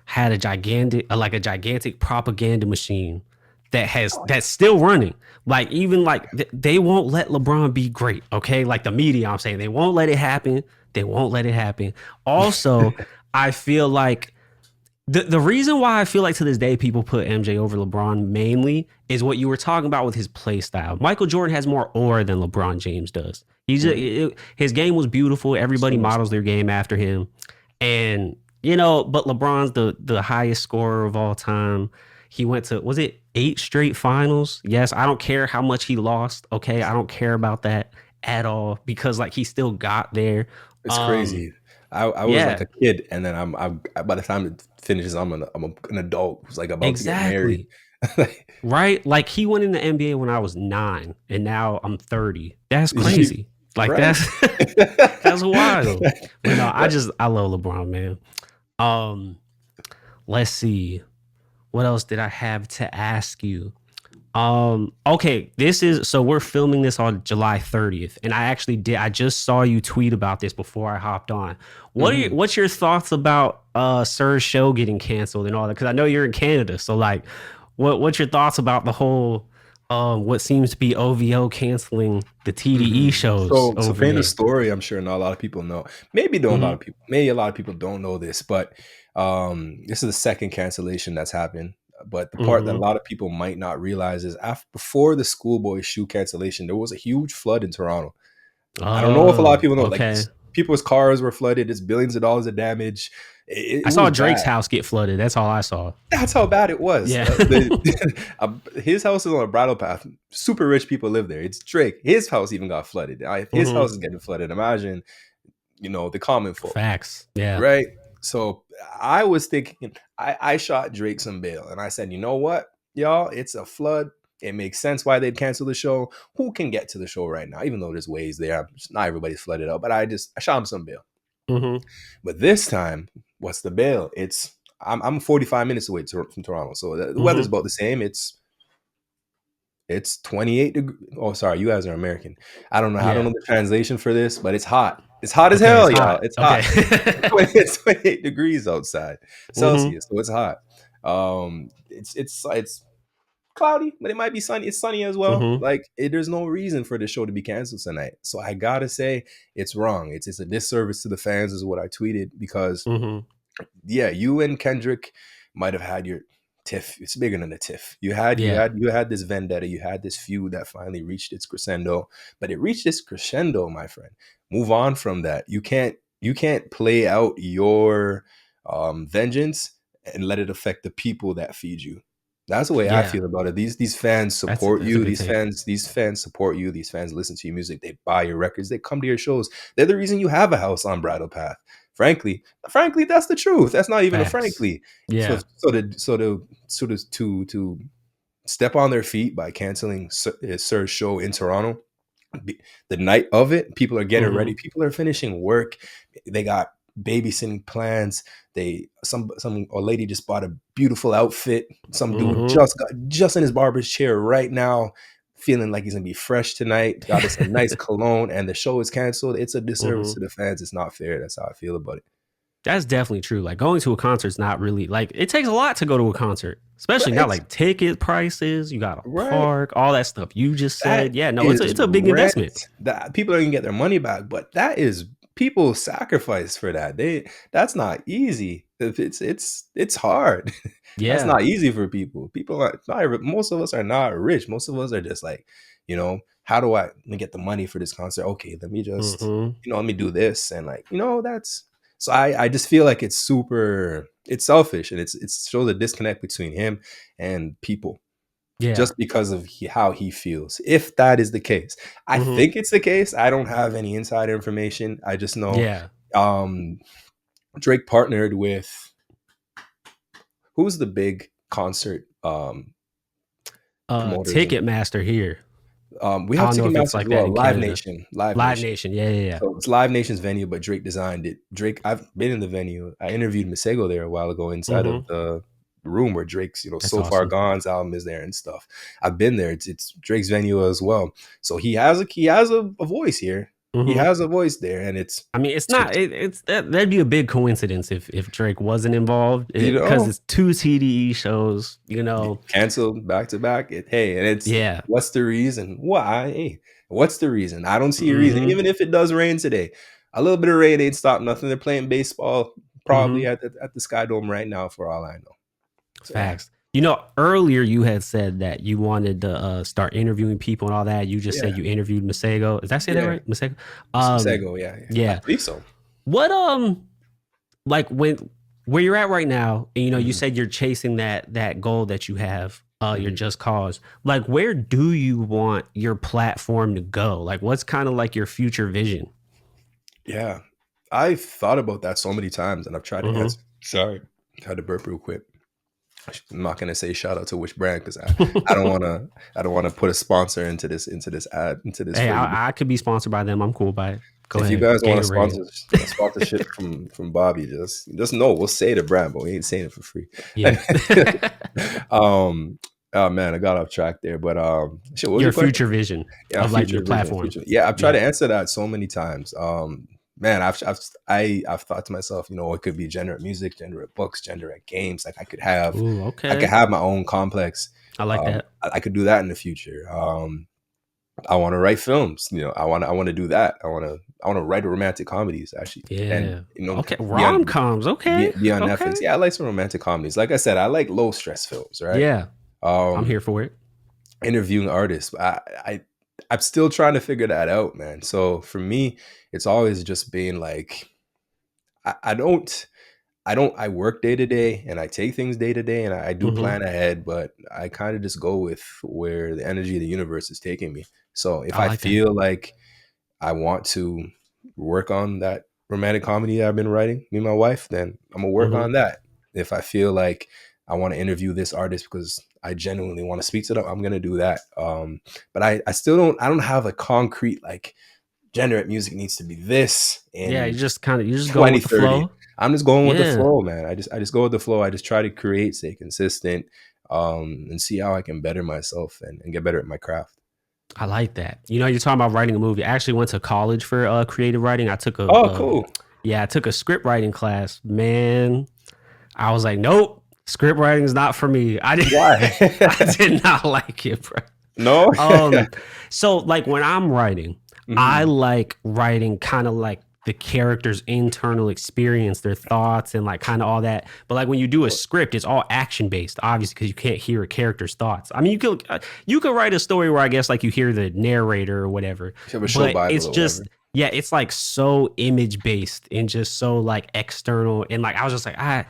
had a gigantic propaganda machine that's still running. Like even like they won't let LeBron be great. Okay, like the media, I'm saying they won't let it happen. They won't let it happen. Also, I feel like the reason why I feel like to this day people put MJ over LeBron mainly is what you were talking about with his play style. Michael Jordan has more aura than LeBron James does. Mhm. His game was beautiful. So Everybody much models so. their game after him, and but LeBron's the highest scorer of all time. He went to, was it 8 straight finals? Yes, I don't care how much he lost. Okay, I don't care about that at all because like he still got there. It's Um, crazy. I was like yeah, a kid, and then by the time it finishes, an adult who's like about to get married. exactly. Right? Like he went in the NBA when I was 9 and now I'm 30. That's crazy. Like Right? that's wild. But no, That- I love LeBron, man. Um, let's see. What else did I have to ask you? Okay, so we're filming this on July 30th, and I just saw you tweet about this before I hopped on. Mhm. What's your thoughts about Sir's show getting canceled and all that? Because I know you're in Canada, so like what's your thoughts about the whole what seems to be OVO canceling the TDE Mhm. shows So over paint a there? story. I'm sure not a lot of people know. Maybe don't a lot Mm-hmm. of people. Maybe a lot of people don't know this, but this is the second cancellation that's happened. But the part that a Mm-hmm. lot of people might not realize is after before the schoolboy shoe cancellation, there was a huge flood in Toronto. I don't know if a lot of Oh, people know. Like okay. people's cars were flooded. It's billions of dollars of damage. It I saw was Drake's bad. house get flooded. That's all I saw. That's how bad it was. Yeah. His house is on a bridle path. Super rich people live there. It's Drake. His house even got flooded. If his Mm-hmm. house is getting flooded, imagine the common folk, Facts. Yeah. right? So I was thinking, I shot Drake some bail, and I said, you know what, y'all, it's a flood. It makes sense why they'd cancel the show. Who can get to the show right now? Even though there's ways there, not everybody's flooded out. But I shot him some bail. Mm-hmm. But this time, what's the bail? I'm 45 minutes away from Toronto, so the weather's Mm-hmm. about the same. It's 28 degrees. Oh, sorry, you guys are American. I don't Yeah. know the translation for this, but it's hot. It's hot as Okay, it's hell, y'all. hot. It's Okay. hot. It's 28 degrees outside Mm-hmm. Celsius, so it's hot. It's cloudy, but it might be sunny. It's sunny as well. Mm-hmm. Like there's no reason for the show to be canceled tonight. So I gotta say it's wrong. It's a disservice to the fans, is what I tweeted, because Mm-hmm. yeah, you and Kendrick might have had your tiff. It's bigger than a tiff. Yeah. You had this vendetta. You had this feud that finally reached its crescendo. But it reached its crescendo, my friend. Move on from that. You can't play out your vengeance and let it affect the people that feed you. That's the way I Yeah. feel about it. These fans support That's a you. good take. These fans support you. These fans listen to your music. They buy your records. They come to your shows. They're the reason you have a house on Bridle Path. Frankly, that's the truth. That's not even a Facts. frankly. So Yeah. to step on their feet by canceling Sir's show in Toronto the night of it, people are getting Mm-hmm. ready. People are finishing work. They got babysitting plans. Some a lady just bought a beautiful outfit. Some dude Mm-hmm. just in his barber's chair right now, feeling like he's gonna be fresh tonight. Got us a nice cologne, and the show is canceled. It's a disservice Mm-hmm. to the fans. It's not fair. That's how I feel about it. That's definitely true. Like going to a concert's not really like it takes a lot to go to a concert, especially Right? now. Like ticket prices, you got to Right. park, all that stuff you just That said. Yeah, no, is it's a big rent. investment. That people are gonna get their money back, but that is people sacrifice for that. That's not easy. If it's hard. That's Yeah. not easy for people. People are not, most of us are not rich. Most of us are just like, how do I let me get the money for this concert? Okay, let me just, Mm-hmm. let me do this, and like, that's so I just feel like it's selfish, and it shows a disconnect between him and people Yeah. just because of how he feels. If that is the case, I Mm-hmm. think it's the case. I don't have any inside information. I just know Yeah. um, Drake partnered with who's the big concert promoters in Ticketmaster here. We I have don't know if it's Ticketmaster as like that well. in Live Canada. Nation, Live Live Nation. Nation. Yeah, yeah, yeah. So it's Live Nation's venue, but Drake designed it. Drake, I've been in the venue. I interviewed Masego there a while ago inside of Mm-hmm. the room where Drake's, That's So Far awesome. Gone's album is there and stuff. I've been there. It's Drake's venue as well. So he has a voice here. He Mm-hmm. has a voice there, and I mean, it's not. it's It's that'd be a big coincidence if Drake wasn't involved, you because know it's two TDE shows. You know. canceled back to back. Hey, and it's Yeah. what's the reason? Why? Hey, what's the reason? I don't see a reason. Mm-hmm. Even if it does rain today, a little bit of rain ain't stop nothing. They're playing baseball Mm-hmm. probably at the Sky Dome right now, for all I know. So yeah, Facts. You know, earlier you had said that you wanted to start interviewing people and all that. You just said yeah, you interviewed Masego. Did I say that yeah. right? Masego. Sego, yeah, yeah. I Yeah. believe so. What like when where you're at right now, and you Mhm, said you're chasing that goal that you have, your mhm. just cause. Like, where do you want your platform to go? Like, what's kind of like your future vision? Yeah, I've thought about that so many times, and I've tried to Mm-hmm. answer. Sorry, had to burp real quick. I'm not gonna say shout out to which brand because I don't wanna put a sponsor into this ad into this Hey, for you. I could be sponsored by them. I'm cool by it. Go If you ahead. guys want Gatorade. a sponsorship from Bobby, just know we'll say the brand, but we ain't saying it for free. Yeah. um, oh man, I got off track there, but shit, what was Your your question? future vision Yeah, of like future your vision, platform. future. Yeah, I've tried Yeah. to answer that so many times. Man, I've thought to myself, it could be gender at music, gender at books, gender at games. Like Ooh, I could okay. have my own complex. I like that. I could do that in the future. I want to write films. I want to do that. I want to write romantic comedies actually, and Yeah. Okay. be on Rom coms. Okay. be on Netflix. Okay. Yeah, I like some romantic comedies. Like I said, I like low stress films. Right. Yeah. I'm here Um, for it. interviewing artists. I'm still trying to figure that out, man. So for me, it's always just being like, I don't. I work day to day and I take things day to day and I do Mm-hmm. plan ahead, but I kind of just go with where the energy of the universe is taking me. So if I I like that. feel like I want to work on that romantic comedy that I've been writing, me and my wife, then I'm gonna work Mm-hmm. on that. If I feel like I want to interview this artist because I genuinely want to speak to them, I'm gonna do that. But I still don't have a concrete like gender at music needs to be this Yeah. in You're just going with the 2030. flow. I'm just going with the Yeah. flow, man. I just go with the flow. I just try to create, stay consistent, and see how I can better myself and get better at my craft. I like that. You're talking about writing a movie. I actually went to college for creative writing. I took Oh, cool. I took a script writing class. Man, I was like, nope, script writing is not for me. Why? I did not like it, bro. No. Um, so like when I'm writing, I Mhm. like writing kind of like the character's internal experience, their thoughts, and like kind of all that. But like when you do a script, it's all action based, obviously, because you can't hear a character's thoughts. I mean, you could write a story where I guess like you hear the narrator or whatever, You have a show but Bible it's or just whatever. yeah, it's like so image based and just so like external, and like I was just like I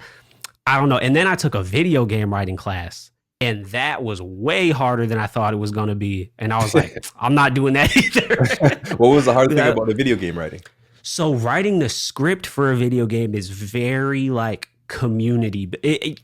don't know. And then I took a video game writing class, and that was way harder than I thought it was going to be. And I was like, I'm not doing that either. What was the hard thing That- about the video game writing? so writing the script for a video game is very like community.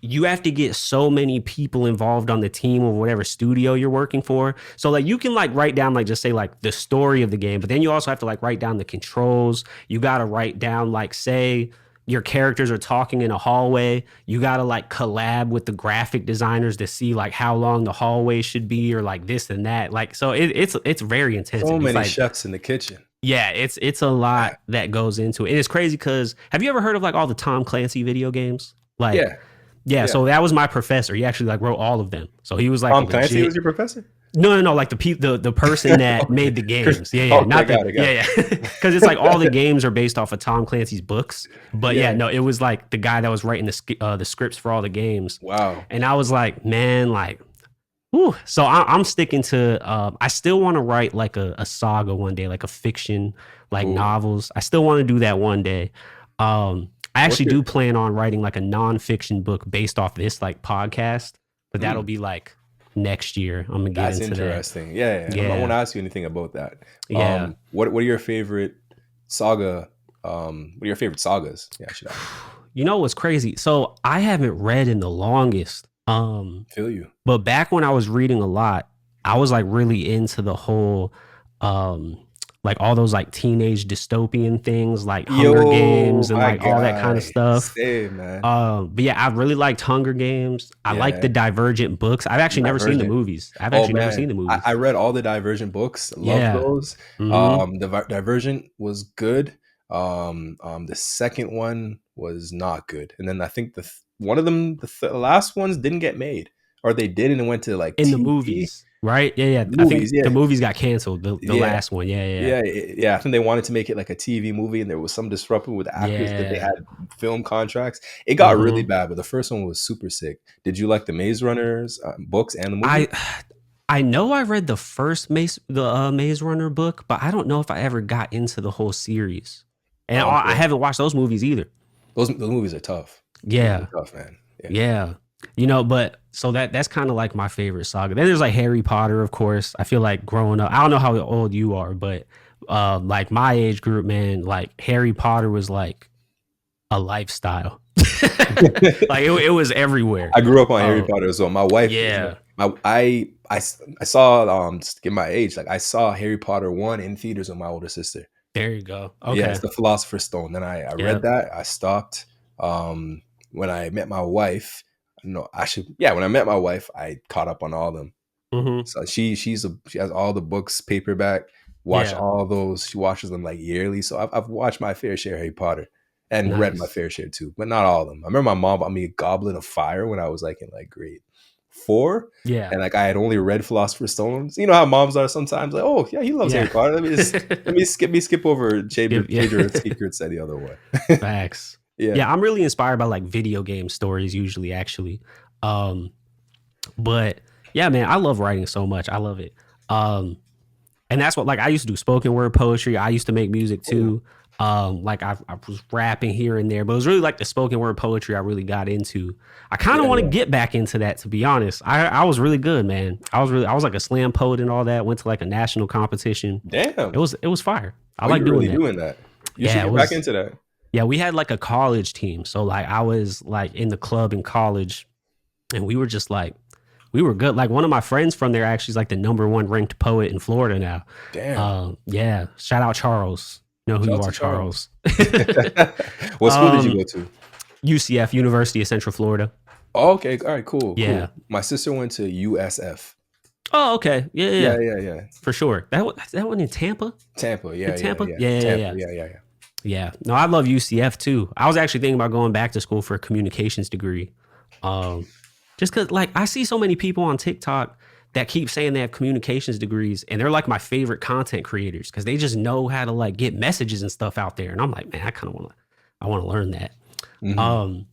You have to get so many people involved on the team of whatever studio you're working for. So like you can like write down like just say like the story of the game, but then you also have to like write down the controls. You got to write down like say your characters are talking in a hallway. You got to like collab with the graphic designers to see like how long the hallway should be or like this and that. Like so it's very So intensive. It's many like chefs in the kitchen. yeah, it's a lot that goes into it. And it's crazy because have you ever heard of like all the Tom Clancy video games? Like, Yeah, yeah, yeah. so that was my professor. He actually like wrote all of them. So he was like a Tom Clancy was legit your professor? no, like the person that Okay. made the games. Yeah, yeah, Okay, not the got it, got yeah, yeah, because it's like all the games are based off of Tom Clancy's books. But yeah, Yeah. no, it was like the guy that was writing the scripts for all the games, Wow. and I was like, man, like whew. So I'm sticking to. I still want to write like a saga one day, like a fiction, like Ooh. novels. I still want to do that one day. I What's actually your do plan on writing like a nonfiction book based off this like podcast, but that'll mm, be like next year. I'm gonna get that's into that. interesting. Yeah, yeah. I want Yeah, to ask you anything about that. yeah. What are your favorite saga? What are your favorite sagas? Yeah, I should ask. You know what's crazy? So I haven't read in the longest. Feel you. But back when I was reading a lot, I was like really into the whole um like all those like teenage dystopian things like Hunger Yo, Games and my like all that kind of guy. stuff. Same, man. But yeah, I really liked Hunger Games. I like the Yeah. Divergent books. I've actually never seen the Divergent. movies. I've Oh actually never seen man, the I movies. read all the Divergent books. Love Yeah. those. Mm-hmm. Divergent was good. The second one was not good, and then I think one of them, the last ones didn't get made, or they did, and it went to like In the TV movies, right? Yeah, yeah. I movies. think the Yeah, movies got canceled. The yeah, last one. Yeah, yeah, yeah. I think they wanted to make it like a TV movie, and there was some disruption with the actors because they yeah. had film contracts. It got really Mm-hmm. bad, but the first one was super sick. Did you like the Maze Runners books and the movie? I I know I read the first Maze Runner book, but I don't know if I ever got into the whole series. And I Okay. haven't watched those movies either. Those movies are tough. Movies Yeah. are tough, man. Yeah. Yeah. But so that's kind of like my favorite saga. Then there's like Harry Potter, of course. I feel like growing up, I don't know how old you are, but like my age group, man, like Harry Potter was like a lifestyle. Like it was everywhere. I grew up on Harry Uh, Potter as well. My wife, yeah. I saw just to get my age, like I saw Harry Potter 1 in theaters with my older sister. There you go. Yeah, it's Okay. the Philosopher's Stone. Then I read Yep. that. I stopped. When I met my wife, no, actually, yeah, when I met my wife, I caught up on all of them. Hmm. So she has all the books paperback. Watch Yeah. all those. She watches them like yearly. So I've watched my fair share of Harry Potter and read my Nice. fair share too, but not all of them. I remember my mom bought me a Goblet of Fire when I was like in like grade 4, Yeah. and like I had only read Philosopher's Stones. You know how moms are sometimes like, oh yeah, he loves Harry Yeah. Potter. Let me skip over Yeah. Chamber of Secrets, said the other one. Facts. Yeah. Yeah, I'm really inspired by like video game stories usually actually. Um but yeah, man, I love writing so much. I love it. Um and that's what like I used to do spoken word poetry. I used to make music Oh, too. Like I was rapping here and there, but it was really like the spoken word poetry I really got into. I kind of yeah, want to yeah. get back into that, to be honest. I was really good, man. I was like a slam poet and all that. Went to like a national competition. Damn. It was fire. I Oh, like you're doing really that. doing that. You should Yeah, it get back was. into that. Yeah, we had like a college team. So like I was like in the club in college, and we were just like we were good. Like one of my friends from there actually is like the #1 ranked poet in Florida now. Damn. Yeah, shout out Charles. You know who Shout you out are, to Charles. Charles. What school did you um, go to? UCF, University of Central Florida. Oh, okay. All right. Cool. Cool. Yeah. My sister went to USF. Oh, okay. Yeah, yeah, Yeah. yeah, Yeah. Yeah. for sure. That one in Tampa. Tampa. In Yeah. Yeah. Tampa. Yeah. Yeah, yeah, Tampa. yeah. Yeah. Yeah. Yeah. Yeah. No, I love UCF too. I was actually thinking about going back to school for a communications degree. Um, just cause like I see so many people on TikTok that keep saying they have communications degrees and they're like my favorite content creators because they just know how to like get messages and stuff out there. And I'm like, man, I want to learn that. Hmm. Um,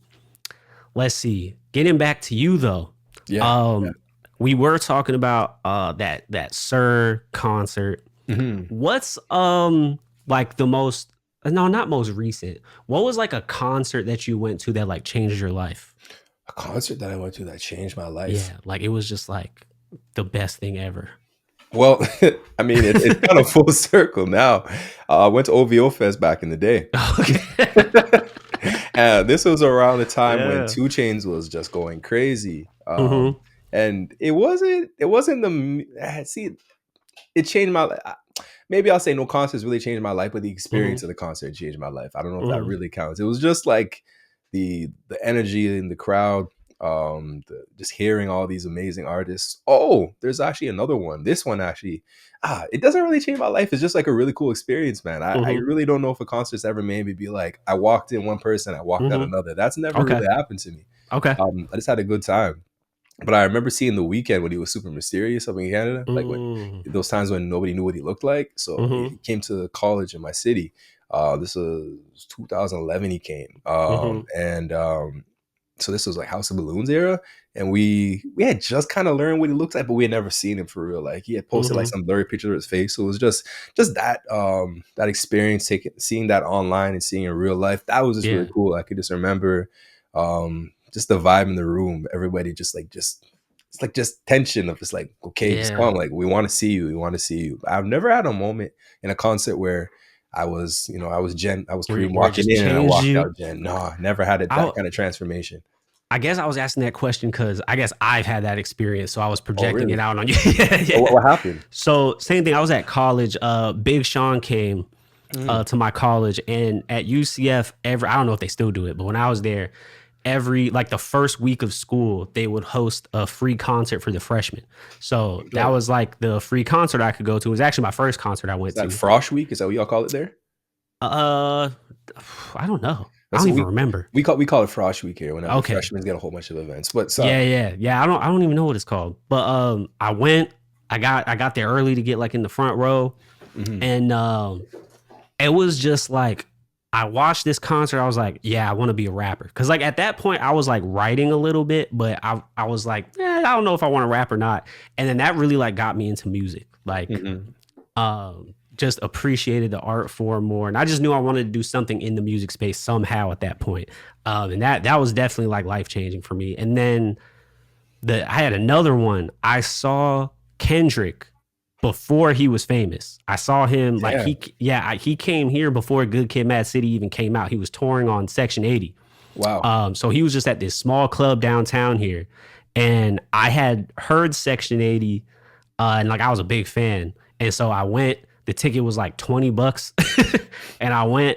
let's see. Getting back to you though. Yeah. Yeah. Um, we were talking about that Sir concert. Hmm. What's like the most no, not most recent. What was like a concert that you went to that like changed your life? A concert that I went to that changed my life. Yeah, like it was just like the best thing ever. Well, I mean, it's kind of full circle now. I went to OVO Fest back in the day. Okay. And this was around the time when Yeah. 2 Chainz was just going crazy. Mhm. And it wasn't see, it changed my maybe I'll say no concerts really changed my life, but the Mhm. experience of the concert changed my life. I don't know if that Mhm. really counts. It was just like the energy in the crowd, just hearing all these amazing artists. Oh, there's actually another one. This one actually, it doesn't really change my life. It's just like a really cool experience, man. I Mhm. really don't know if a concert's ever made me be like, I walked in one person, I walked out Mhm. another. That's never Okay. really happened to me. Okay. I just had a good time. But I remember seeing The Weeknd when he was super mysterious up in Canada, like when Mm. those times when nobody knew what he looked like. So Mhm. he came to college in my city. This was 2011. He came, Mhm. and so this was like House of Balloons era, and we had just kind of learned what he looks like, but we had never seen him for real. Like he had posted like Mhm. some blurry picture of his face, so it was just that experience, seeing that online and seeing in real life. That was just really Yeah. cool. I could just remember just the vibe in the room, everybody just it's like just tension of just like, okay, just Yeah. come, like we want to see you, we want to see you. I've never had a moment in a concert where I was Where Kareem where it walking just in and I changed walked you. out Jen. No, I never had it, that I kind of transformation. I guess I was asking that question because I guess I've had that experience, so I was Oh, projecting it really? out on you. Yeah, What, yeah. what happened? So same thing. I was at college. Big Sean came Mm, to my college, and at UCF, I don't know if they still do it, but when I was there, every like the first week of school, they would host a free concert for the freshmen. So that dope. was like the free concert I could go to. It was actually my first concert I Is went that to. Frosh Week? Is that what y'all call it there? Uh, I don't know. I That's don't what even remember. we call it Frosh Week here. Whenever Okay. freshmen get a whole bunch of events, but Yeah, yeah, yeah. I don't even know what it's called. But I went. I got there early to get like in the front row, mhm. and it was just like I watched this concert. I was like, yeah, I want to be a rapper. Because like at that point, I was like writing a little bit, but I was like, I don't know if I want to rap or not. And then that really like got me into music. Like Mhm. just appreciated the art form more, and I just knew I wanted to do something in the music space somehow at that point. And that was definitely like life changing for me. And then I had another one. I saw Kendrick before he was famous. I saw him like Yeah. he came here before Good Kid, Mad City even came out. He was touring on Section 80. Wow. So he was just at this small club downtown here, and I had heard Section 80, and like I was a big fan, and so I went. The ticket was like $20, and I went,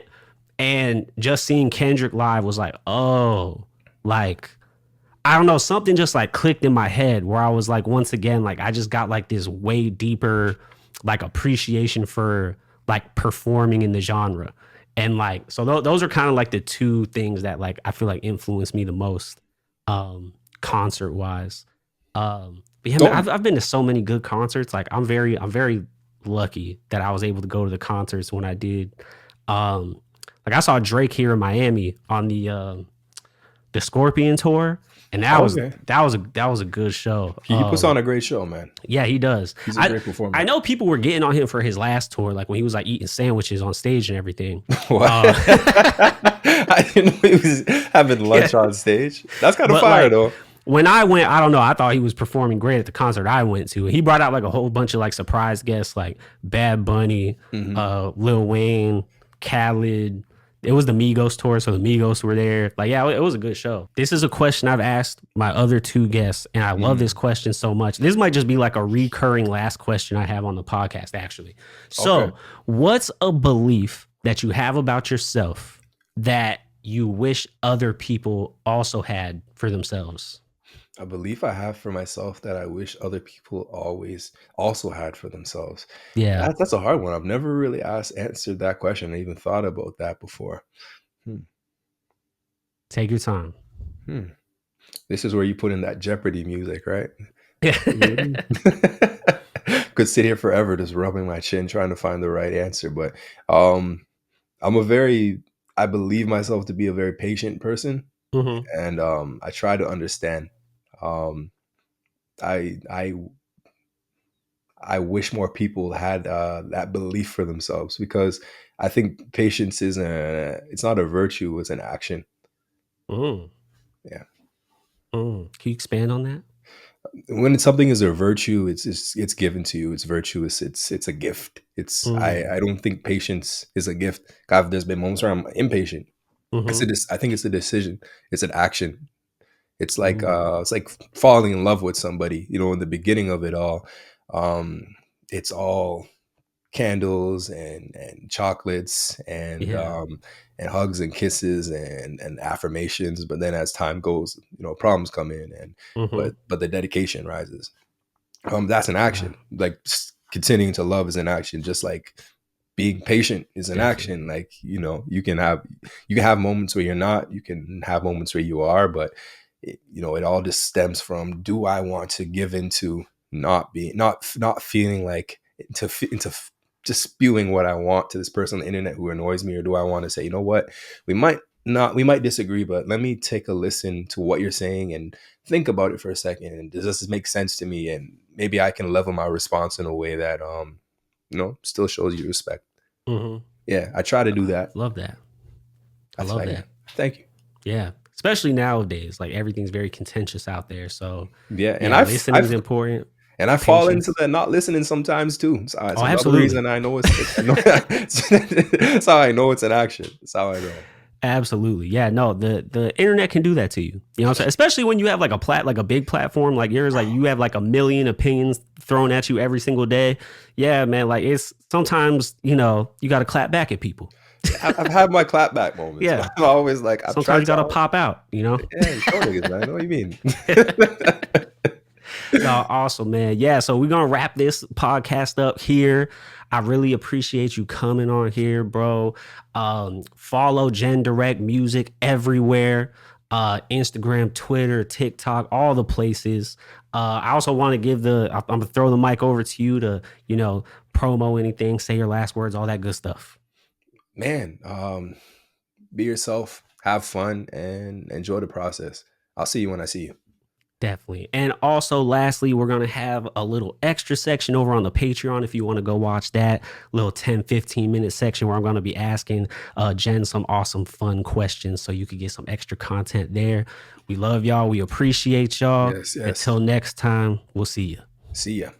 and just seeing Kendrick live was like, oh, like I don't know, something just like clicked in my head where I was like, once again, like I just got like this way deeper like appreciation for like performing in the genre. And like, so those are kind of like the two things that like I feel like influenced me the most, concert wise. But yeah, man, Don't. I've been to so many good concerts. Like I'm very lucky that I was able to go to the concerts when I did. Um, like I saw Drake here in Miami on the Scorpion tour, and that Oh, was okay. that was a good show. He puts on a great show, man. Yeah, he does. He's a I great I performer. know people were getting on him for his last tour, like when he was like eating sandwiches on stage and everything. What? Uh, I didn't know he was having yeah, lunch on stage. That's kind of but fire, like though. when I went, I don't know. I thought he was performing great at the concert I went to. He brought out like a whole bunch of like surprise guests, like Bad Bunny, Hmm. Lil Wayne, Khaled. It was the Migos tour, so the Migos were there. Like, yeah, it was a good show. This is a question I've asked my other two guests, and I love this Hmm. question so much. This might just be like a recurring last question I have on the podcast, actually. Okay. So, what's a belief that you have about yourself that you wish other people also had for themselves? A belief I have for myself that I wish other people always also had for themselves. Yeah, That's a hard one. I've never really answered that question. I even thought about that before. Hmm. take your time. Hmm. This is where you put in that Jeopardy music, right? Yeah. Could sit here forever just rubbing my chin trying to find the right answer, but um, I'm a very I believe myself to be a very patient person, Hmm. and I try to understand. Um, I I wish more people had that belief for themselves because I think patience is it's not a virtue, it's an action. Mm, Yeah. Can you expand on that? When something is a virtue, it's given to you. It's virtuous. It's a gift. It's Mm, I don't think patience is a gift. God, there's been moments where I'm impatient. hmm. I think it's a decision. It's an action. Mm, It's like falling in love with somebody. You know, in the beginning of it all, it's all candles and chocolates yeah. and hugs and kisses and affirmations. But then as time goes, you know, problems come in, and Hmm. but the dedication rises. That's an Wow. action. Like continuing to love is an action, just like being patient is an Definitely. action. Like, you know, you can have moments where you're not, you can have moments where you are, but you know, it all just stems from, do I want to give into not feeling like just spewing what I want to this person on the internet who annoys me, or do I want to say, you know what, we might not we might disagree, but let me take a listen to what you're saying and think about it for a second, and does this make sense to me, and maybe I can level my response in a way that you know, still shows you respect. Hmm. Yeah, I try to do that. Love that. I That's love why, yeah. that. Thank you. Yeah. Especially nowadays, like everything's very contentious out there. So Yeah, and yeah, listening is important. I fall into Patience. the not listening sometimes too. So it's Oh, another absolutely. reason I know it's I know, that's how I know it's an action. That's how I know. Absolutely. Yeah, no, the internet can do that to you. You know what I'm saying? Especially when you have like a big platform like yours, like you have like a million opinions thrown at you every single day. Yeah, man, like it's sometimes, you got to clap back at people. I've had my clapback moments. Yeah. I'm always like, I've Sometimes tried you to, got to pop out. yeah, show niggas, man. I know what you mean. No, awesome, man. Yeah, so we're gonna wrap this podcast up here. I really appreciate you coming on here, bro. Follow Gen Direct Music everywhere. Instagram, Twitter, TikTok, all the places. I also want to I'm gonna throw the mic over to you to, promo anything, say your last words, all that good stuff. Man, be yourself, have fun, and enjoy the process. I'll see you when I see you. Definitely. And also, lastly, we're going to have a little extra section over on the Patreon if you want to go watch that little 10-15 minute section where I'm going to be asking Jen some awesome, fun questions so you could get some extra content there. We love y'all. We appreciate y'all. Yes, yes. Until next time, we'll see you. See ya.